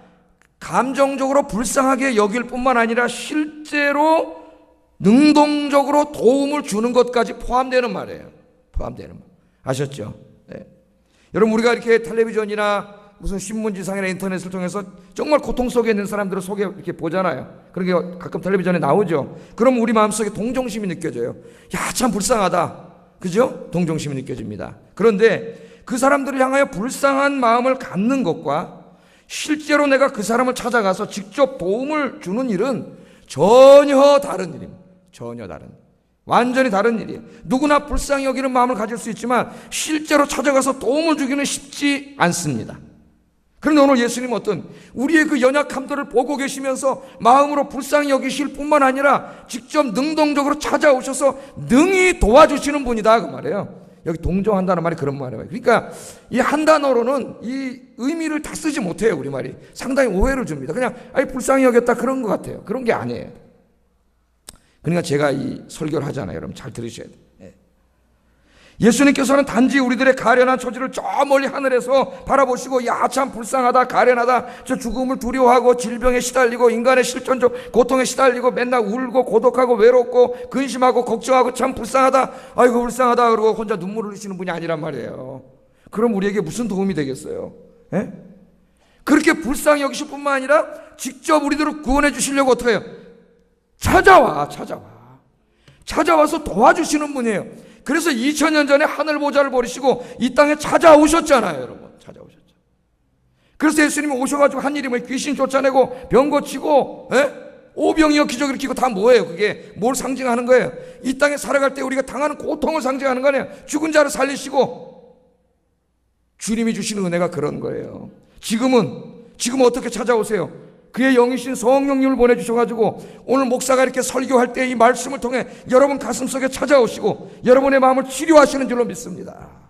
감정적으로 불쌍하게 여길 뿐만 아니라 실제로 능동적으로 도움을 주는 것까지 포함되는 말이에요. 포함되는 말. 아셨죠? 네. 여러분 우리가 이렇게 텔레비전이나 무슨 신문지상이나 인터넷을 통해서 정말 고통 속에 있는 사람들을 속에 이렇게 보잖아요. 그런 게 가끔 텔레비전에 나오죠. 그럼 우리 마음속에 동정심이 느껴져요. 야, 참 불쌍하다. 그죠? 동정심이 느껴집니다. 그런데 그 사람들을 향하여 불쌍한 마음을 갖는 것과 실제로 내가 그 사람을 찾아가서 직접 도움을 주는 일은 전혀 다른 일입니다. 전혀 다른. 완전히 다른 일이에요. 누구나 불쌍히 여기는 마음을 가질 수 있지만 실제로 찾아가서 도움을 주기는 쉽지 않습니다. 그런데 오늘 예수님은 우리의 그 연약함들을 보고 계시면서 마음으로 불쌍히 여기실 뿐만 아니라 직접 능동적으로 찾아오셔서 능히 도와주시는 분이다 그 말이에요. 여기 동정한다는 말이 그런 말이에요. 그러니까 이 한 단어로는 이 의미를 다 쓰지 못해요. 우리말이 상당히 오해를 줍니다. 그냥 불쌍히 여겼다 그런 것 같아요. 그런 게 아니에요. 그러니까 제가 이 설교를 하잖아요. 여러분 잘 들으셔야 돼요. 예수님께서는 단지 우리들의 가련한 처지를 저 멀리 하늘에서 바라보시고 야, 참 불쌍하다, 가련하다, 저 죽음을 두려워하고 질병에 시달리고 인간의 실존적 고통에 시달리고 맨날 울고 고독하고 외롭고 근심하고 걱정하고 참 불쌍하다, 아이고 불쌍하다 그러고 혼자 눈물을 흘리시는 분이 아니란 말이에요. 그럼 우리에게 무슨 도움이 되겠어요? 그렇게 불쌍히 여기실 뿐만 아니라 직접 우리들을 구원해 주시려고 어떻게 해요? 찾아와서 도와주시는 분이에요. 그래서 2000년 전에 하늘 보좌를 버리시고 이 땅에 찾아오셨잖아요, 여러분. 찾아오셨죠. 그래서 예수님이 오셔가지고 한 일이 뭐예요? 귀신 쫓아내고 병 고치고, 오병이어 기적을 일으키고 다 뭐예요? 그게 뭘 상징하는 거예요? 이 땅에 살아갈 때 우리가 당하는 고통을 상징하는 거 아니에요? 죽은 자를 살리시고 주님이 주시는 은혜가 그런 거예요. 지금 어떻게 찾아오세요? 그의 영이신 성령님을 보내주셔가지고 오늘 목사가 이렇게 설교할 때 이 말씀을 통해 여러분 가슴속에 찾아오시고 여러분의 마음을 치료하시는 줄로 믿습니다.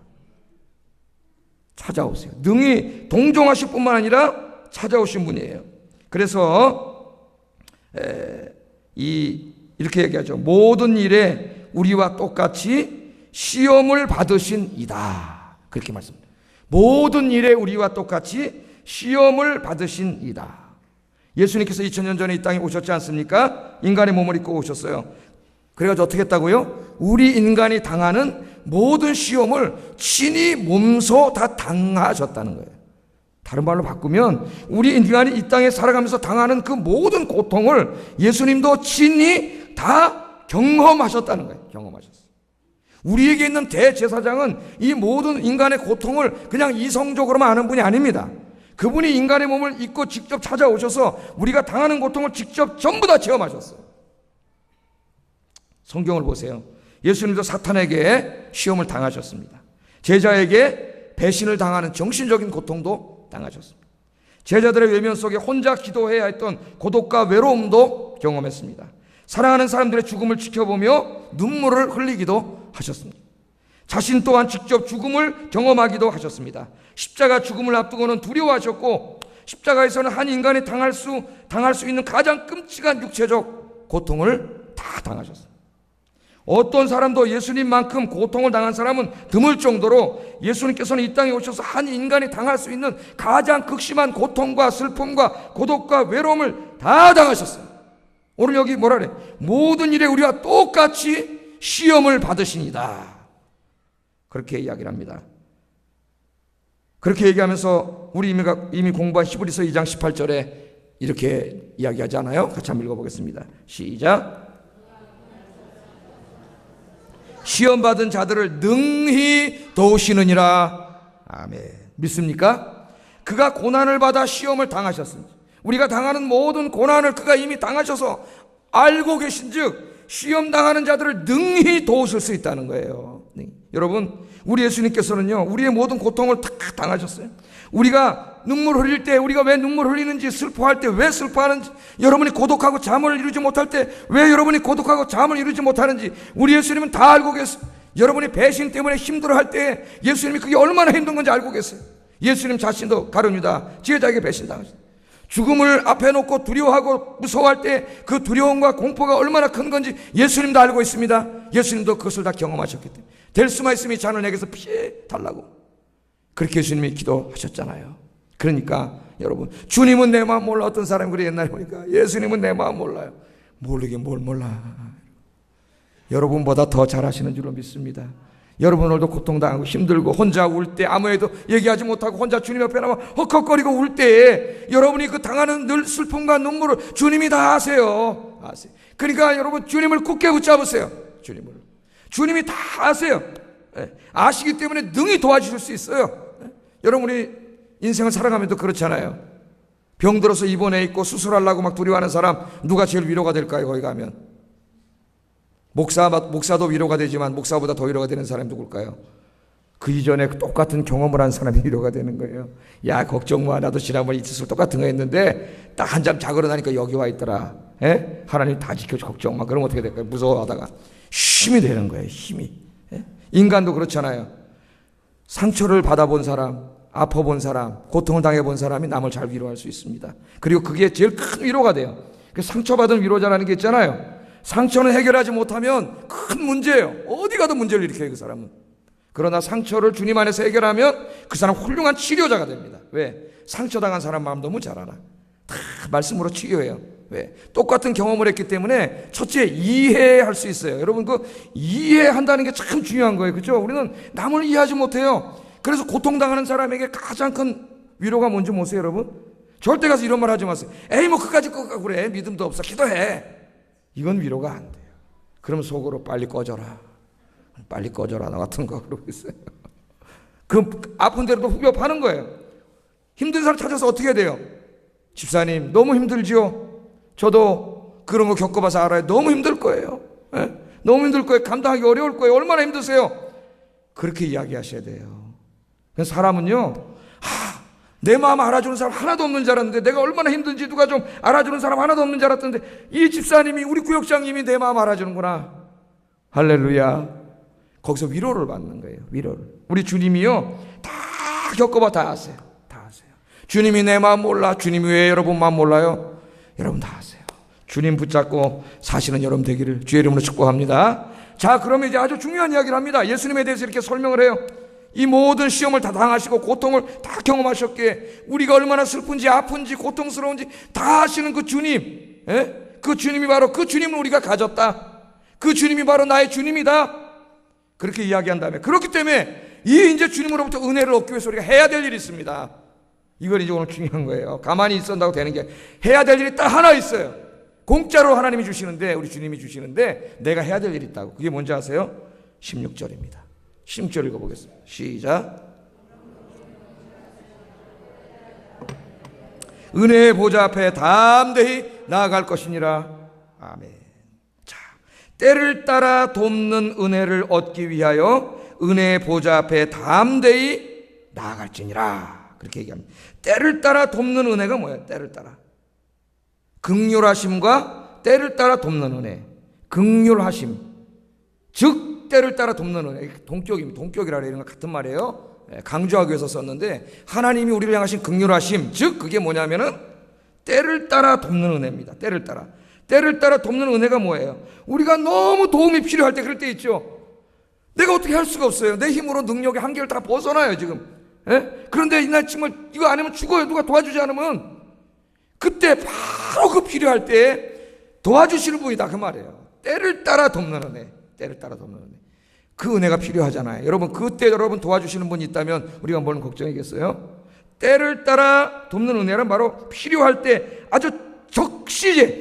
찾아오세요. 능히 동정하실 뿐만 아니라 찾아오신 분이에요. 그래서 이렇게 얘기하죠. 모든 일에 우리와 똑같이 시험을 받으신 이다. 그렇게 말씀합니다. 모든 일에 우리와 똑같이 시험을 받으신 이다. 예수님께서 2000년 전에 이 땅에 오셨지 않습니까? 인간의 몸을 입고 오셨어요. 그래가지고 어떻게 했다고요? 우리 인간이 당하는 모든 시험을 친히 몸소 다 당하셨다는 거예요. 다른 말로 바꾸면 우리 인간이 이 땅에 살아가면서 당하는 그 모든 고통을 예수님도 친히 다 경험하셨다는 거예요. 경험하셨어요. 우리에게 있는 대제사장은 이 모든 인간의 고통을 그냥 이성적으로만 아는 분이 아닙니다. 그분이 인간의 몸을 입고 직접 찾아오셔서 우리가 당하는 고통을 직접 전부 다 체험하셨어요. 성경을 보세요. 예수님도 사탄에게 시험을 당하셨습니다. 제자에게 배신을 당하는 정신적인 고통도 당하셨습니다. 제자들의 외면 속에 혼자 기도해야 했던 고독과 외로움도 경험했습니다. 사랑하는 사람들의 죽음을 지켜보며 눈물을 흘리기도 하셨습니다. 자신 또한 직접 죽음을 경험하기도 하셨습니다. 십자가 죽음을 앞두고는 두려워하셨고 십자가에서는 한 인간이 당할 수 있는 가장 끔찍한 육체적 고통을 다 당하셨습니다. 어떤 사람도 예수님만큼 고통을 당한 사람은 드물 정도로 예수님께서는 이 땅에 오셔서 한 인간이 당할 수 있는 가장 극심한 고통과 슬픔과 고독과 외로움을 다 당하셨어요. 오늘 여기 뭐라 그래? 모든 일에 우리와 똑같이 시험을 받으시니다. 그렇게 이야기를 합니다. 그렇게 얘기하면서 우리 이미 공부한 히브리서 2장 18절에 이렇게 이야기하지 않아요? 같이 한번 읽어보겠습니다. 시작. 시험받은 자들을 능히 도우시느니라. 아멘. 믿습니까? 그가 고난을 받아 시험을 당하셨습니다. 우리가 당하는 모든 고난을 그가 이미 당하셔서 알고 계신즉 시험 당하는 자들을 능히 도우실 수 있다는 거예요. 네. 여러분, 우리 예수님께서는요, 우리의 모든 고통을 다 당하셨어요. 우리가 눈물 흘릴 때, 우리가 왜 눈물 흘리는지, 슬퍼할 때 왜 슬퍼하는지, 여러분이 고독하고 잠을 이루지 못할 때 왜 여러분이 고독하고 잠을 이루지 못하는지 우리 예수님은 다 알고 계세요. 여러분이 배신 때문에 힘들어할 때 예수님이 그게 얼마나 힘든 건지 알고 계세요. 예수님 자신도 가룟 유다 제자에게 배신당하셨어요. 죽음을 앞에 놓고 두려워하고 무서워할 때 그 두려움과 공포가 얼마나 큰 건지 예수님도 알고 있습니다. 예수님도 그것을 다 경험하셨기 때문에 될 수만 있으면 이 잔을 내게서 피해 달라고 그렇게 예수님이 기도하셨잖아요. 그러니까 여러분, 주님은 내 마음 몰라. 어떤 사람이 그래 옛날에 보니까 예수님은 내 마음 몰라요. 모르긴 뭘 몰라. 여러분보다 더 잘하시는 줄로 믿습니다. 여러분 오늘도 고통당하고 힘들고 혼자 울 때 아무에도 얘기하지 못하고 혼자 주님 옆에 나와 헉헉거리고 울 때에 여러분이 그 당하는 늘 슬픔과 눈물을 주님이 다 아세요. 그러니까 여러분 주님을 굳게 붙잡으세요. 주님이 다 아세요. 아시기 때문에 능히 도와주실 수 있어요. 여러분 우리 인생을 살아가면도 그렇잖아요. 병들어서 입원해 있고 수술하려고 막 두려워하는 사람 누가 제일 위로가 될까요? 거기 가면 목사도 위로가 되지만 목사보다 더 위로가 되는 사람이 누굴까요? 그 이전에 똑같은 경험을 한 사람이 위로가 되는 거예요. 야 걱정 마, 나도 지난번에 이틀 똑같은 거 했는데 딱 한잠 자고 나니까 여기 와 있더라. 하나님 다 지켜줘, 걱정 마. 그러면 어떻게 될까요? 무서워하다가 힘이 되는 거예요. 힘이. 인간도 그렇잖아요. 상처를 받아본 사람, 아파본 사람, 고통을 당해본 사람이 남을 잘 위로할 수 있습니다. 그리고 그게 제일 큰 위로가 돼요. 상처받은 위로자라는 게 있잖아요. 상처는 해결하지 못하면 큰 문제예요. 어디 가도 문제를 일으켜요, 그 사람은. 그러나 상처를 주님 안에서 해결하면 그 사람 훌륭한 치료자가 됩니다. 왜? 상처당한 사람 마음 너무 잘 알아. 다 말씀으로 치료해요. 왜? 똑같은 경험을 했기 때문에 첫째 이해할 수 있어요. 여러분 그 이해한다는 게 참 중요한 거예요. 그렇죠? 우리는 남을 이해하지 못해요. 그래서 고통당하는 사람에게 가장 큰 위로가 뭔지 모르세요, 여러분? 절대 가서 이런 말 하지 마세요. 에이 뭐 그까짓 거 그래. 믿음도 없어. 기도해. 이건 위로가 안 돼요. 그럼 속으로 빨리 꺼져라. 나 같은 거 그러고 있어요. 그 아픈 대로도 후벼 파는 거예요. 힘든 사람 찾아서 어떻게 해야 돼요? 집사님 너무 힘들지요? 저도 그런 거 겪어봐서 알아요. 너무 힘들 거예요. 예? 너무 힘들 거예요. 감당하기 어려울 거예요. 얼마나 힘드세요? 그렇게 이야기하셔야 돼요. 그래서 사람은요, 내 마음 알아주는 사람 하나도 없는 줄 알았는데, 내가 얼마나 힘든지 누가 좀 알아주는 사람 하나도 없는 줄 알았는데, 이 집사님이, 우리 구역장님이 내 마음 알아주는구나. 할렐루야. 거기서 위로를 받는 거예요. 위로를. 우리 주님이요, 다 겪어봐 다 아세요. 다 아세요. 주님이 내 마음 몰라. 주님이 왜 여러분 마음 몰라요? 여러분 다 아세요. 주님 붙잡고 사시는 여러분 되기를 주의 이름으로 축복합니다. 자, 그러면 이제 아주 중요한 이야기를 합니다. 예수님에 대해서 이렇게 설명을 해요. 이 모든 시험을 다 당하시고 고통을 다 경험하셨기에 우리가 얼마나 슬픈지 아픈지 고통스러운지 다 아시는 그 주님, 그 주님이 바로 그 주님을 우리가 가졌다. 그 주님이 바로 나의 주님이다. 그렇게 이야기한 다음에, 그렇기 때문에 이 이제 주님으로부터 은혜를 얻기 위해서 우리가 해야 될 일이 있습니다. 이걸 이제 오늘 중요한 거예요. 가만히 있었다고 되는 게, 해야 될 일이 딱 하나 있어요. 공짜로 하나님이 주시는데, 우리 주님이 주시는데 내가 해야 될 일이 있다고. 그게 뭔지 아세요? 16절입니다. 16절 읽어보겠습니다. 시작. 은혜의 보좌 앞에 담대히 나아갈 것이니라. 아멘. 자, 때를 따라 돕는 은혜를 얻기 위하여 은혜의 보좌 앞에 담대히 나아갈지니라. 그렇게 얘기합니다. 때를 따라 돕는 은혜가 뭐예요? 때를 따라. 긍휼하심과 때를 따라 돕는 은혜. 긍휼하심, 즉 때를 따라 돕는 은혜. 동격입니다. 동격이라 그래요. 이런 거 같은 말이에요. 강조하기 위해서 썼는데, 하나님이 우리를 향하신 긍휼하심, 즉 그게 뭐냐면은 때를 따라 돕는 은혜입니다. 때를 따라 돕는 은혜가 뭐예요? 우리가 너무 도움이 필요할 때, 그럴 때 있죠. 내가 어떻게 할 수가 없어요. 내 힘으로 능력의 한계를 다 벗어나요 지금. 그런데 나 정말 이거 안 하면 죽어요. 누가 도와주지 않으면. 그때 바로 그 필요할 때 도와주시는 분이다 그 말이에요. 때를 따라 돕는 은혜. 때를 따라 돕는 은혜. 그 은혜가 필요하잖아요. 여러분, 그때 여러분 도와주시는 분이 있다면 우리가 뭘 걱정이겠어요? 때를 따라 돕는 은혜는 바로 필요할 때 아주 적시에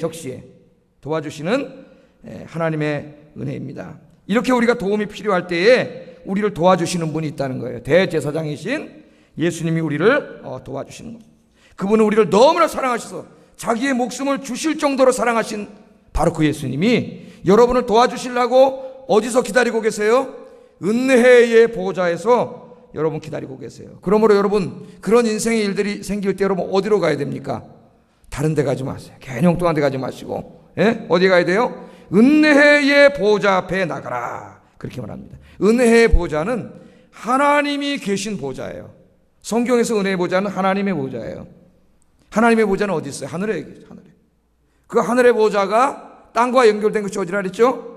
도와주시는 하나님의 은혜입니다. 이렇게 우리가 도움이 필요할 때에 우리를 도와주시는 분이 있다는 거예요. 대제사장이신 예수님이 우리를 도와주시는 겁니다. 그분은 우리를 너무나 사랑하셔서 자기의 목숨을 주실 정도로 사랑하신 바로 그 예수님이 여러분을 도와주시려고 어디서 기다리고 계세요? 은혜의 보좌에서 여러분 기다리고 계세요. 그러므로 여러분, 그런 인생의 일들이 생길 때 여러분 어디로 가야 됩니까? 다른 데 가지 마세요. 괜히 엉뚱한 데 가지 마시고, 어디 가야 돼요? 은혜의 보좌 앞에 나가라. 그렇게 말합니다. 은혜의 보좌는 하나님이 계신 보좌예요. 성경에서 은혜의 보좌는 하나님의 보좌예요. 하나님의 보좌는 어디 있어요? 하늘에 계세요. 하늘에. 그 하늘의 보좌가 땅과 연결된 것이 어디라 그랬죠?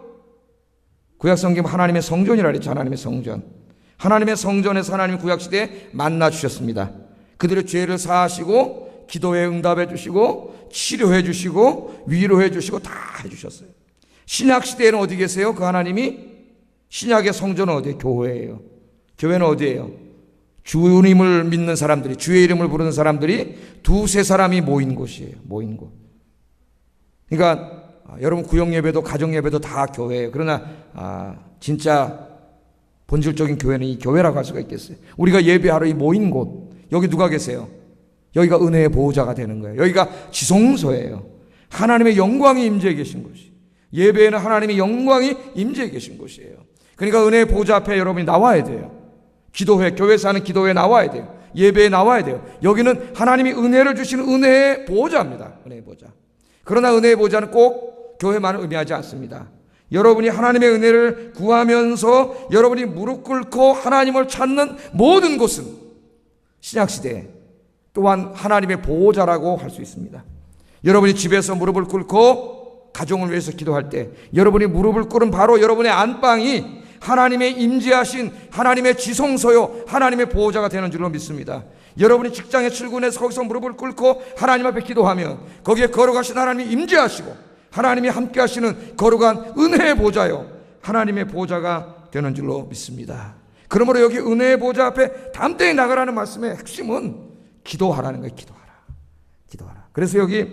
구약성경 하나님의 성전이라 그랬죠. 하나님의 성전. 하나님의 성전에서 하나님이 구약시대에 만나 주셨습니다. 그들의 죄를 사하시고 기도에 응답해 주시고 치료해 주시고 위로해 주시고 다 해주셨어요. 신약시대에는 어디 계세요? 그 하나님이. 신약의 성전은 어디예요? 교회예요. 교회는 어디예요? 주님을 믿는 사람들이, 주의 이름을 부르는 사람들이 두세 사람이 모인 곳이에요. 모인 곳. 그러니까 여러분, 구역예배도 가정예배도 다 교회예요. 그러나 진짜 본질적인 교회는 이 교회라고 할 수가 있겠어요. 우리가 예배하러 이 모인 곳, 여기 누가 계세요? 여기가 은혜의 보호자가 되는 거예요. 여기가 지성소예요. 하나님의 영광이 임재해 계신 곳이. 예배에는 하나님의 영광이 임재해 계신 곳이에요. 그러니까 은혜의 보호자 앞에 여러분이 나와야 돼요. 기도회, 교회에서 하는 기도회에 나와야 돼요. 예배에 나와야 돼요. 여기는 하나님이 은혜를 주시는 은혜의 보호자입니다. 은혜의 보호자. 그러나 은혜의 보호자는 꼭 교회만을 의미하지 않습니다. 여러분이 하나님의 은혜를 구하면서 여러분이 무릎 꿇고 하나님을 찾는 모든 곳은 신약시대에 또한 하나님의 보호자라고 할 수 있습니다. 여러분이 집에서 무릎을 꿇고 가정을 위해서 기도할 때 여러분이 무릎을 꿇은 바로 여러분의 안방이 하나님의 임재하신 하나님의 지성소요, 하나님의 보호자가 되는 줄로 믿습니다. 여러분이 직장에 출근해서 거기서 무릎을 꿇고 하나님 앞에 기도하면 거기에 거룩하신 하나님이 임재하시고 하나님이 함께 하시는 거룩한 은혜의 보좌요, 하나님의 보좌가 되는 줄로 믿습니다. 그러므로 여기 은혜의 보좌 앞에 담대히 나가라는 말씀의 핵심은 기도하라는 거예요. 기도하라. 그래서 여기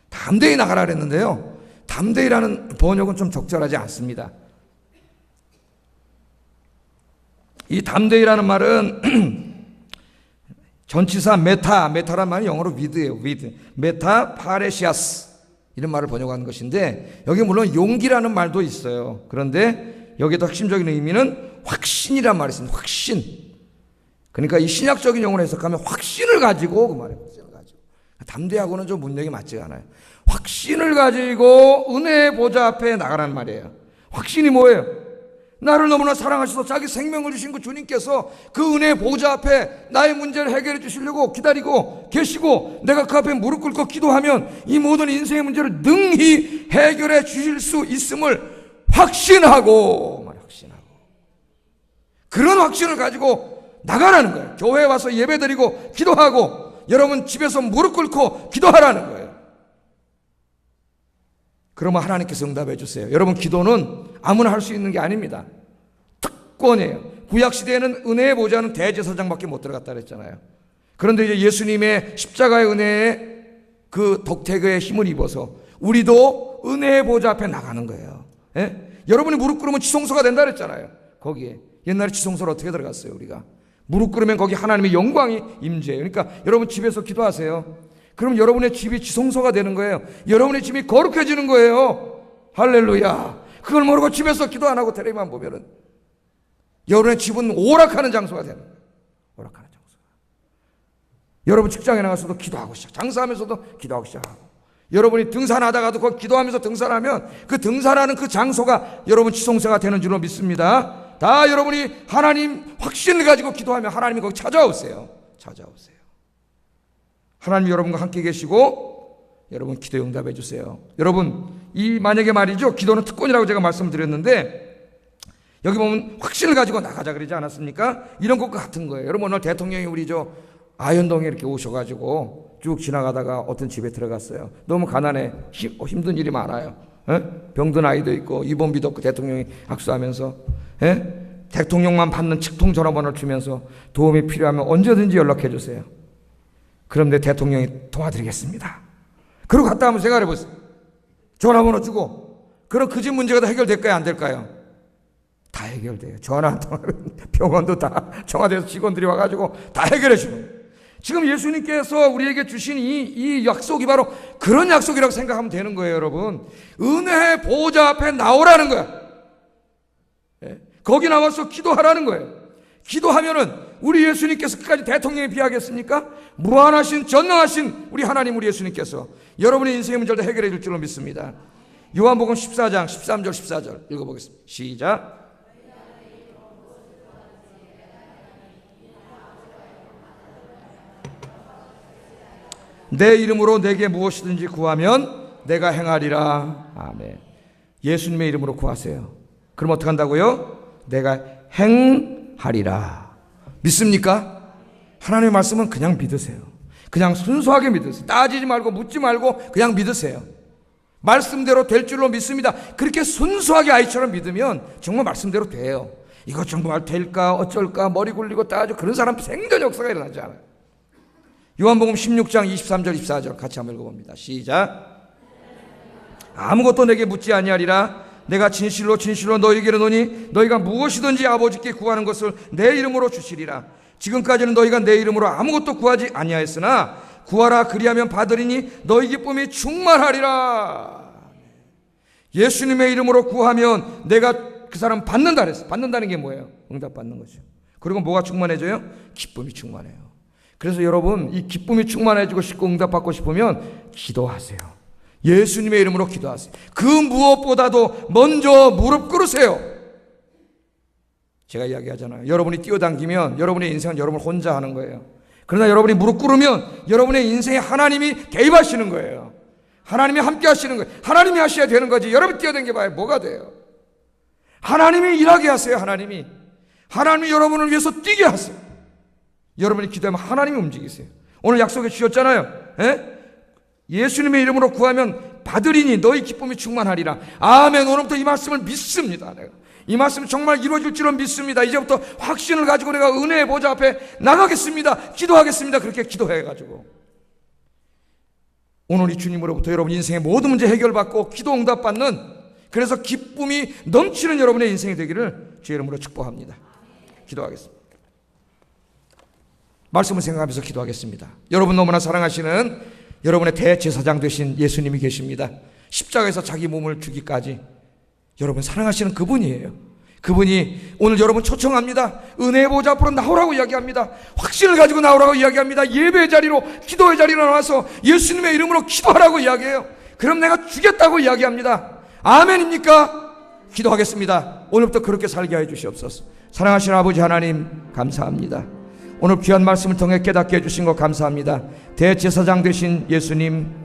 담대히 나가라 그랬는데요, 담대히라는 번역은 좀 적절하지 않습니다. 이 담대히라는 말은 전치사 메타란 말이 영어로 with예요. with. 메타 파레시아스 이런 말을 번역한 것인데 여기 물론 용기라는 말도 있어요. 그런데 여기도 핵심적인 의미는 확신이란 말이 있습니다. 확신. 그러니까 이 신약적인 용어로 해석하면 확신을 가지고 그 말이에요. 확신을 가지고. 담대하고는 좀 문맥이 맞지가 않아요. 확신을 가지고 은혜의 보좌 앞에 나가라는 말이에요. 확신이 뭐예요? 나를 너무나 사랑하셔서 자기 생명을 주신 그 주님께서 그 은혜의 보좌 앞에 나의 문제를 해결해 주시려고 기다리고 계시고 내가 그 앞에 무릎 꿇고 기도하면 이 모든 인생의 문제를 능히 해결해 주실 수 있음을 확신하고 그런 확신을 가지고 나가라는 거예요. 교회에 와서 예배드리고 기도하고 여러분 집에서 무릎 꿇고 기도하라는 거예요. 그러면 하나님께서 응답해 주세요. 여러분 기도는 아무나 할 수 있는 게 아닙니다. 특권이에요. 구약시대에는 은혜의 보좌는 대제사장밖에 못 들어갔다 그랬잖아요. 그런데 이제 예수님의 십자가의 은혜의 그 덕택의 힘을 입어서 우리도 은혜의 보좌 앞에 나가는 거예요. 예? 여러분이 무릎 꿇으면 지성소가 된다 그랬잖아요. 거기에 옛날에 지성소로 어떻게 들어갔어요? 우리가 무릎 꿇으면 거기 하나님의 영광이 임재해요. 그러니까 여러분 집에서 기도하세요. 그럼 여러분의 집이 지성소가 되는 거예요. 여러분의 집이 거룩해지는 거예요. 할렐루야. 그걸 모르고 집에서 기도 안 하고 텔레비만 보면은 여러분의 집은 오락하는 장소가 되는 거예요. 오락하는 장소. 여러분 직장에 나가서도 기도하고 장사하면서도 기도하고 시작하고 여러분이 등산하다가도 그 기도하면서 등산하면 그 등산하는 그 장소가 여러분 지성소가 되는 줄로 믿습니다. 다 여러분이 하나님 확신을 가지고 기도하면 하나님이 거기 찾아오세요. 하나님 여러분과 함께 계시고 여러분 기도에 응답해 주세요. 여러분 이 만약에 말이죠. 기도는 특권이라고 제가 말씀을 드렸는데 여기 보면 확신을 가지고 나가자 그러지 않았습니까? 이런 것과 같은 거예요. 여러분 오늘 대통령이 우리 아현동에 이렇게 오셔가지고 쭉 지나가다가 어떤 집에 들어갔어요. 너무 가난해. 힘든 일이 많아요. 병든 아이도 있고 입원비도 없고 대통령이 악수하면서 대통령만 받는 직통 전화번호를 주면서 도움이 필요하면 언제든지 연락해 주세요. 그런데 대통령이 도와드리겠습니다. 그러고 갔다 한번 생각해 보세요. 전화번호 주고 그럼 그 집 문제가 다 해결될까요? 안 될까요? 다 해결돼요. 전화 한 통하면 병원도 다 청와대에서 직원들이 와가지고 다 해결해 주는 거예요. 지금 예수님께서 우리에게 주신 이 약속이 바로 그런 약속이라고 생각하면 되는 거예요. 여러분 은혜의 보좌 앞에 나오라는 거야. 거기 나와서 기도하라는 거예요. 기도하면은 우리 예수님께서 끝까지 대통령에 비하겠습니까? 무한하신 전능하신 우리 하나님 우리 예수님께서 여러분의 인생의 문제를 해결해 줄 줄로 믿습니다. 요한복음 14장 13절 14절 읽어보겠습니다. 시작. 내 이름으로 내게 무엇이든지 구하면 내가 행하리라. 아멘. 예수님의 이름으로 구하세요. 그럼 어떻게 한다고요? 내가 행하리라. 믿습니까? 하나님의 말씀은 그냥 믿으세요. 그냥 순수하게 믿으세요. 따지지 말고 묻지 말고 그냥 믿으세요. 말씀대로 될 줄로 믿습니다. 그렇게 순수하게 아이처럼 믿으면 정말 말씀대로 돼요. 이거 정말 될까 어쩔까 머리 굴리고 따지고 그런 사람 생전 역사가 일어나지 않아요. 요한복음 16장 23절 24절 같이 한번 읽어봅니다. 시작. 아무것도 내게 묻지 아니하리라. 내가 진실로 진실로 너희에게 이르노니 너희가 무엇이든지 아버지께 구하는 것을 내 이름으로 주시리라. 지금까지는 너희가 내 이름으로 아무것도 구하지 아니하였으나 구하라 그리하면 받으리니 너희 기쁨이 충만하리라. 예수님의 이름으로 구하면 내가 그 사람 받는다 그랬어요. 받는다는 게 뭐예요? 응답받는 거죠. 그리고 뭐가 충만해져요? 기쁨이 충만해요. 그래서 여러분 이 기쁨이 충만해지고 싶고 응답받고 싶으면 기도하세요. 예수님의 이름으로 기도하세요. 그 무엇보다도 먼저 무릎 꿇으세요. 제가 이야기하잖아요. 여러분이 뛰어당기면 여러분의 인생은 여러분 혼자 하는 거예요. 그러나 여러분이 무릎 꿇으면 여러분의 인생에 하나님이 개입하시는 거예요. 하나님이 함께 하시는 거예요. 하나님이 하셔야 되는 거지. 여러분이 뛰어당겨봐야 뭐가 돼요? 하나님이 일하게 하세요. 하나님이 여러분을 위해서 뛰게 하세요. 여러분이 기도하면 하나님이 움직이세요. 오늘 약속해 주셨잖아요. 예수님의 이름으로 구하면 받으리니 너희 기쁨이 충만하리라. 아멘. 오늘부터 이 말씀을 믿습니다. 내가 이 말씀 정말 이루어질 줄은 믿습니다. 이제부터 확신을 가지고 내가 은혜의 보좌 앞에 나가겠습니다. 기도하겠습니다. 그렇게 기도해가지고 오늘 이 주님으로부터 여러분 인생의 모든 문제 해결받고 기도 응답받는 그래서 기쁨이 넘치는 여러분의 인생이 되기를 주의 이름으로 축복합니다. 기도하겠습니다. 말씀을 생각하면서 기도하겠습니다. 여러분 너무나 사랑하시는 여러분의 대제사장 되신 예수님이 계십니다. 십자가에서 자기 몸을 주기까지 여러분 사랑하시는 그분이에요. 그분이 오늘 여러분 초청합니다. 은혜의 보좌 앞으로 나오라고 이야기합니다. 확신을 가지고 나오라고 이야기합니다. 예배의 자리로, 기도의 자리로 나와서 예수님의 이름으로 기도하라고 이야기해요. 그럼 내가 주겠다고 이야기합니다. 아멘입니까? 기도하겠습니다. 오늘부터 그렇게 살게 해 주시옵소서. 사랑하시는 아버지 하나님 감사합니다. 오늘 귀한 말씀을 통해 깨닫게 해주신 것 감사합니다. 대제사장 되신 예수님,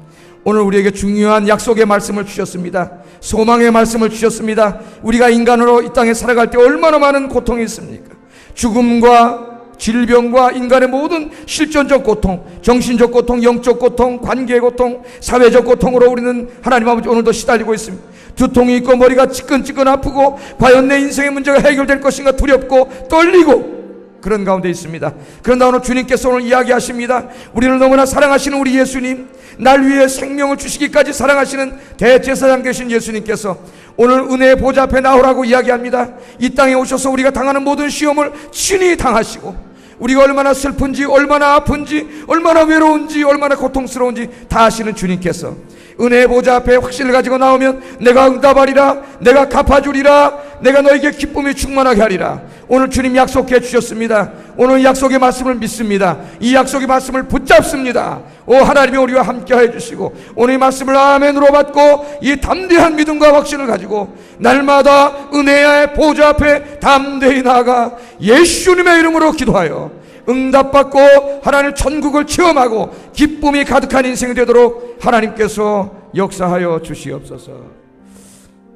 오늘 우리에게 중요한 약속의 말씀을 주셨습니다. 소망의 말씀을 주셨습니다. 우리가 인간으로 이 땅에 살아갈 때 얼마나 많은 고통이 있습니까? 죽음과 질병과 인간의 모든 실존적 고통, 정신적 고통, 영적 고통, 관계의 고통, 사회적 고통으로 우리는 하나님 아버지 오늘도 시달리고 있습니다. 두통이 있고 머리가 지끈지끈 아프고 과연 내 인생의 문제가 해결될 것인가 두렵고 떨리고 그런 가운데 있습니다. 그런다 오늘 주님께서 오늘 이야기하십니다. 우리를 너무나 사랑하시는 우리 예수님, 날 위해 생명을 주시기까지 사랑하시는 대제사장 되신 예수님께서 오늘 은혜의 보좌 앞에 나오라고 이야기합니다. 이 땅에 오셔서 우리가 당하는 모든 시험을 친히 당하시고 우리가 얼마나 슬픈지, 얼마나 아픈지, 얼마나 외로운지, 얼마나 고통스러운지 다 아시는 주님께서 은혜의 보좌 앞에 확신을 가지고 나오면 내가 응답하리라, 내가 갚아주리라, 내가 너에게 기쁨이 충만하게 하리라. 오늘 주님 약속해 주셨습니다. 오늘 약속의 말씀을 믿습니다. 이 약속의 말씀을 붙잡습니다. 오 하나님이 우리와 함께 해주시고 오늘 이 말씀을 아멘으로 받고 이 담대한 믿음과 확신을 가지고 날마다 은혜의 보좌 앞에 담대히 나아가 예수님의 이름으로 기도하여 응답받고 하나님 천국을 체험하고 기쁨이 가득한 인생이 되도록 하나님께서 역사하여 주시옵소서.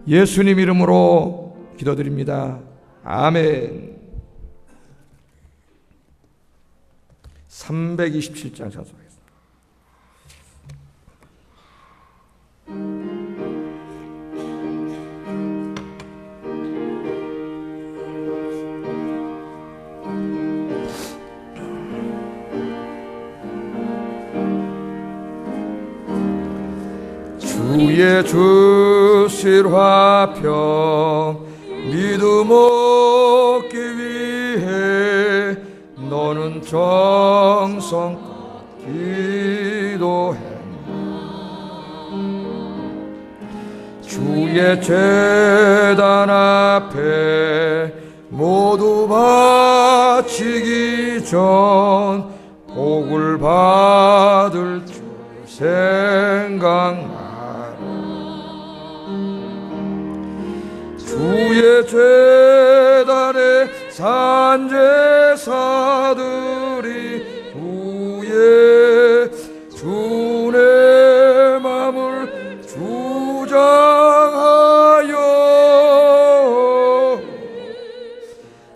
예수님 이름으로 기도드립니다. 아멘. 327장 찬송하겠습니다. 주의 주실 화평 믿음 얻기 위해 너는 정성껏 기도해. 주의 제단 앞에 모두 바치기 전 복을 받을 줄 생각나. 주의 제단에 산제사들이 후에 주의 마음을 주장하여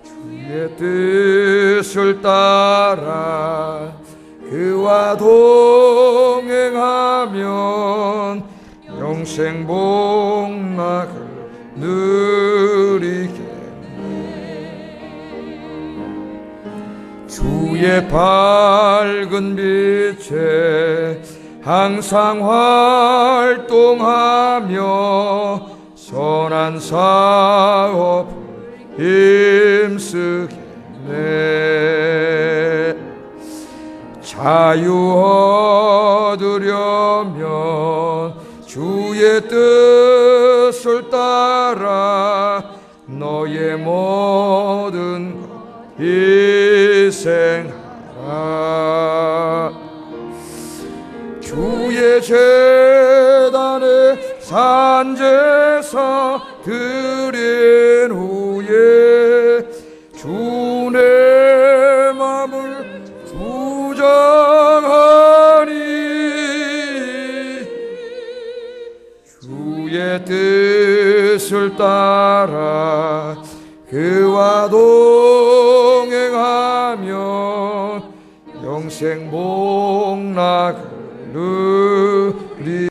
주의 뜻을 따라 그와 동행하면 영생 복락을 누리겠네. 주의 밝은 빛에 항상 활동하며 선한 사업을 힘쓰겠네. 자유 얻으려면 주의 뜻을 따라 너의 모든 것 희생하라. 주의 제단에 산제사 드린 후에 주의 마음을 주장하니 주의 뜻을 따라 그와 동행하며 영생 복락을 누리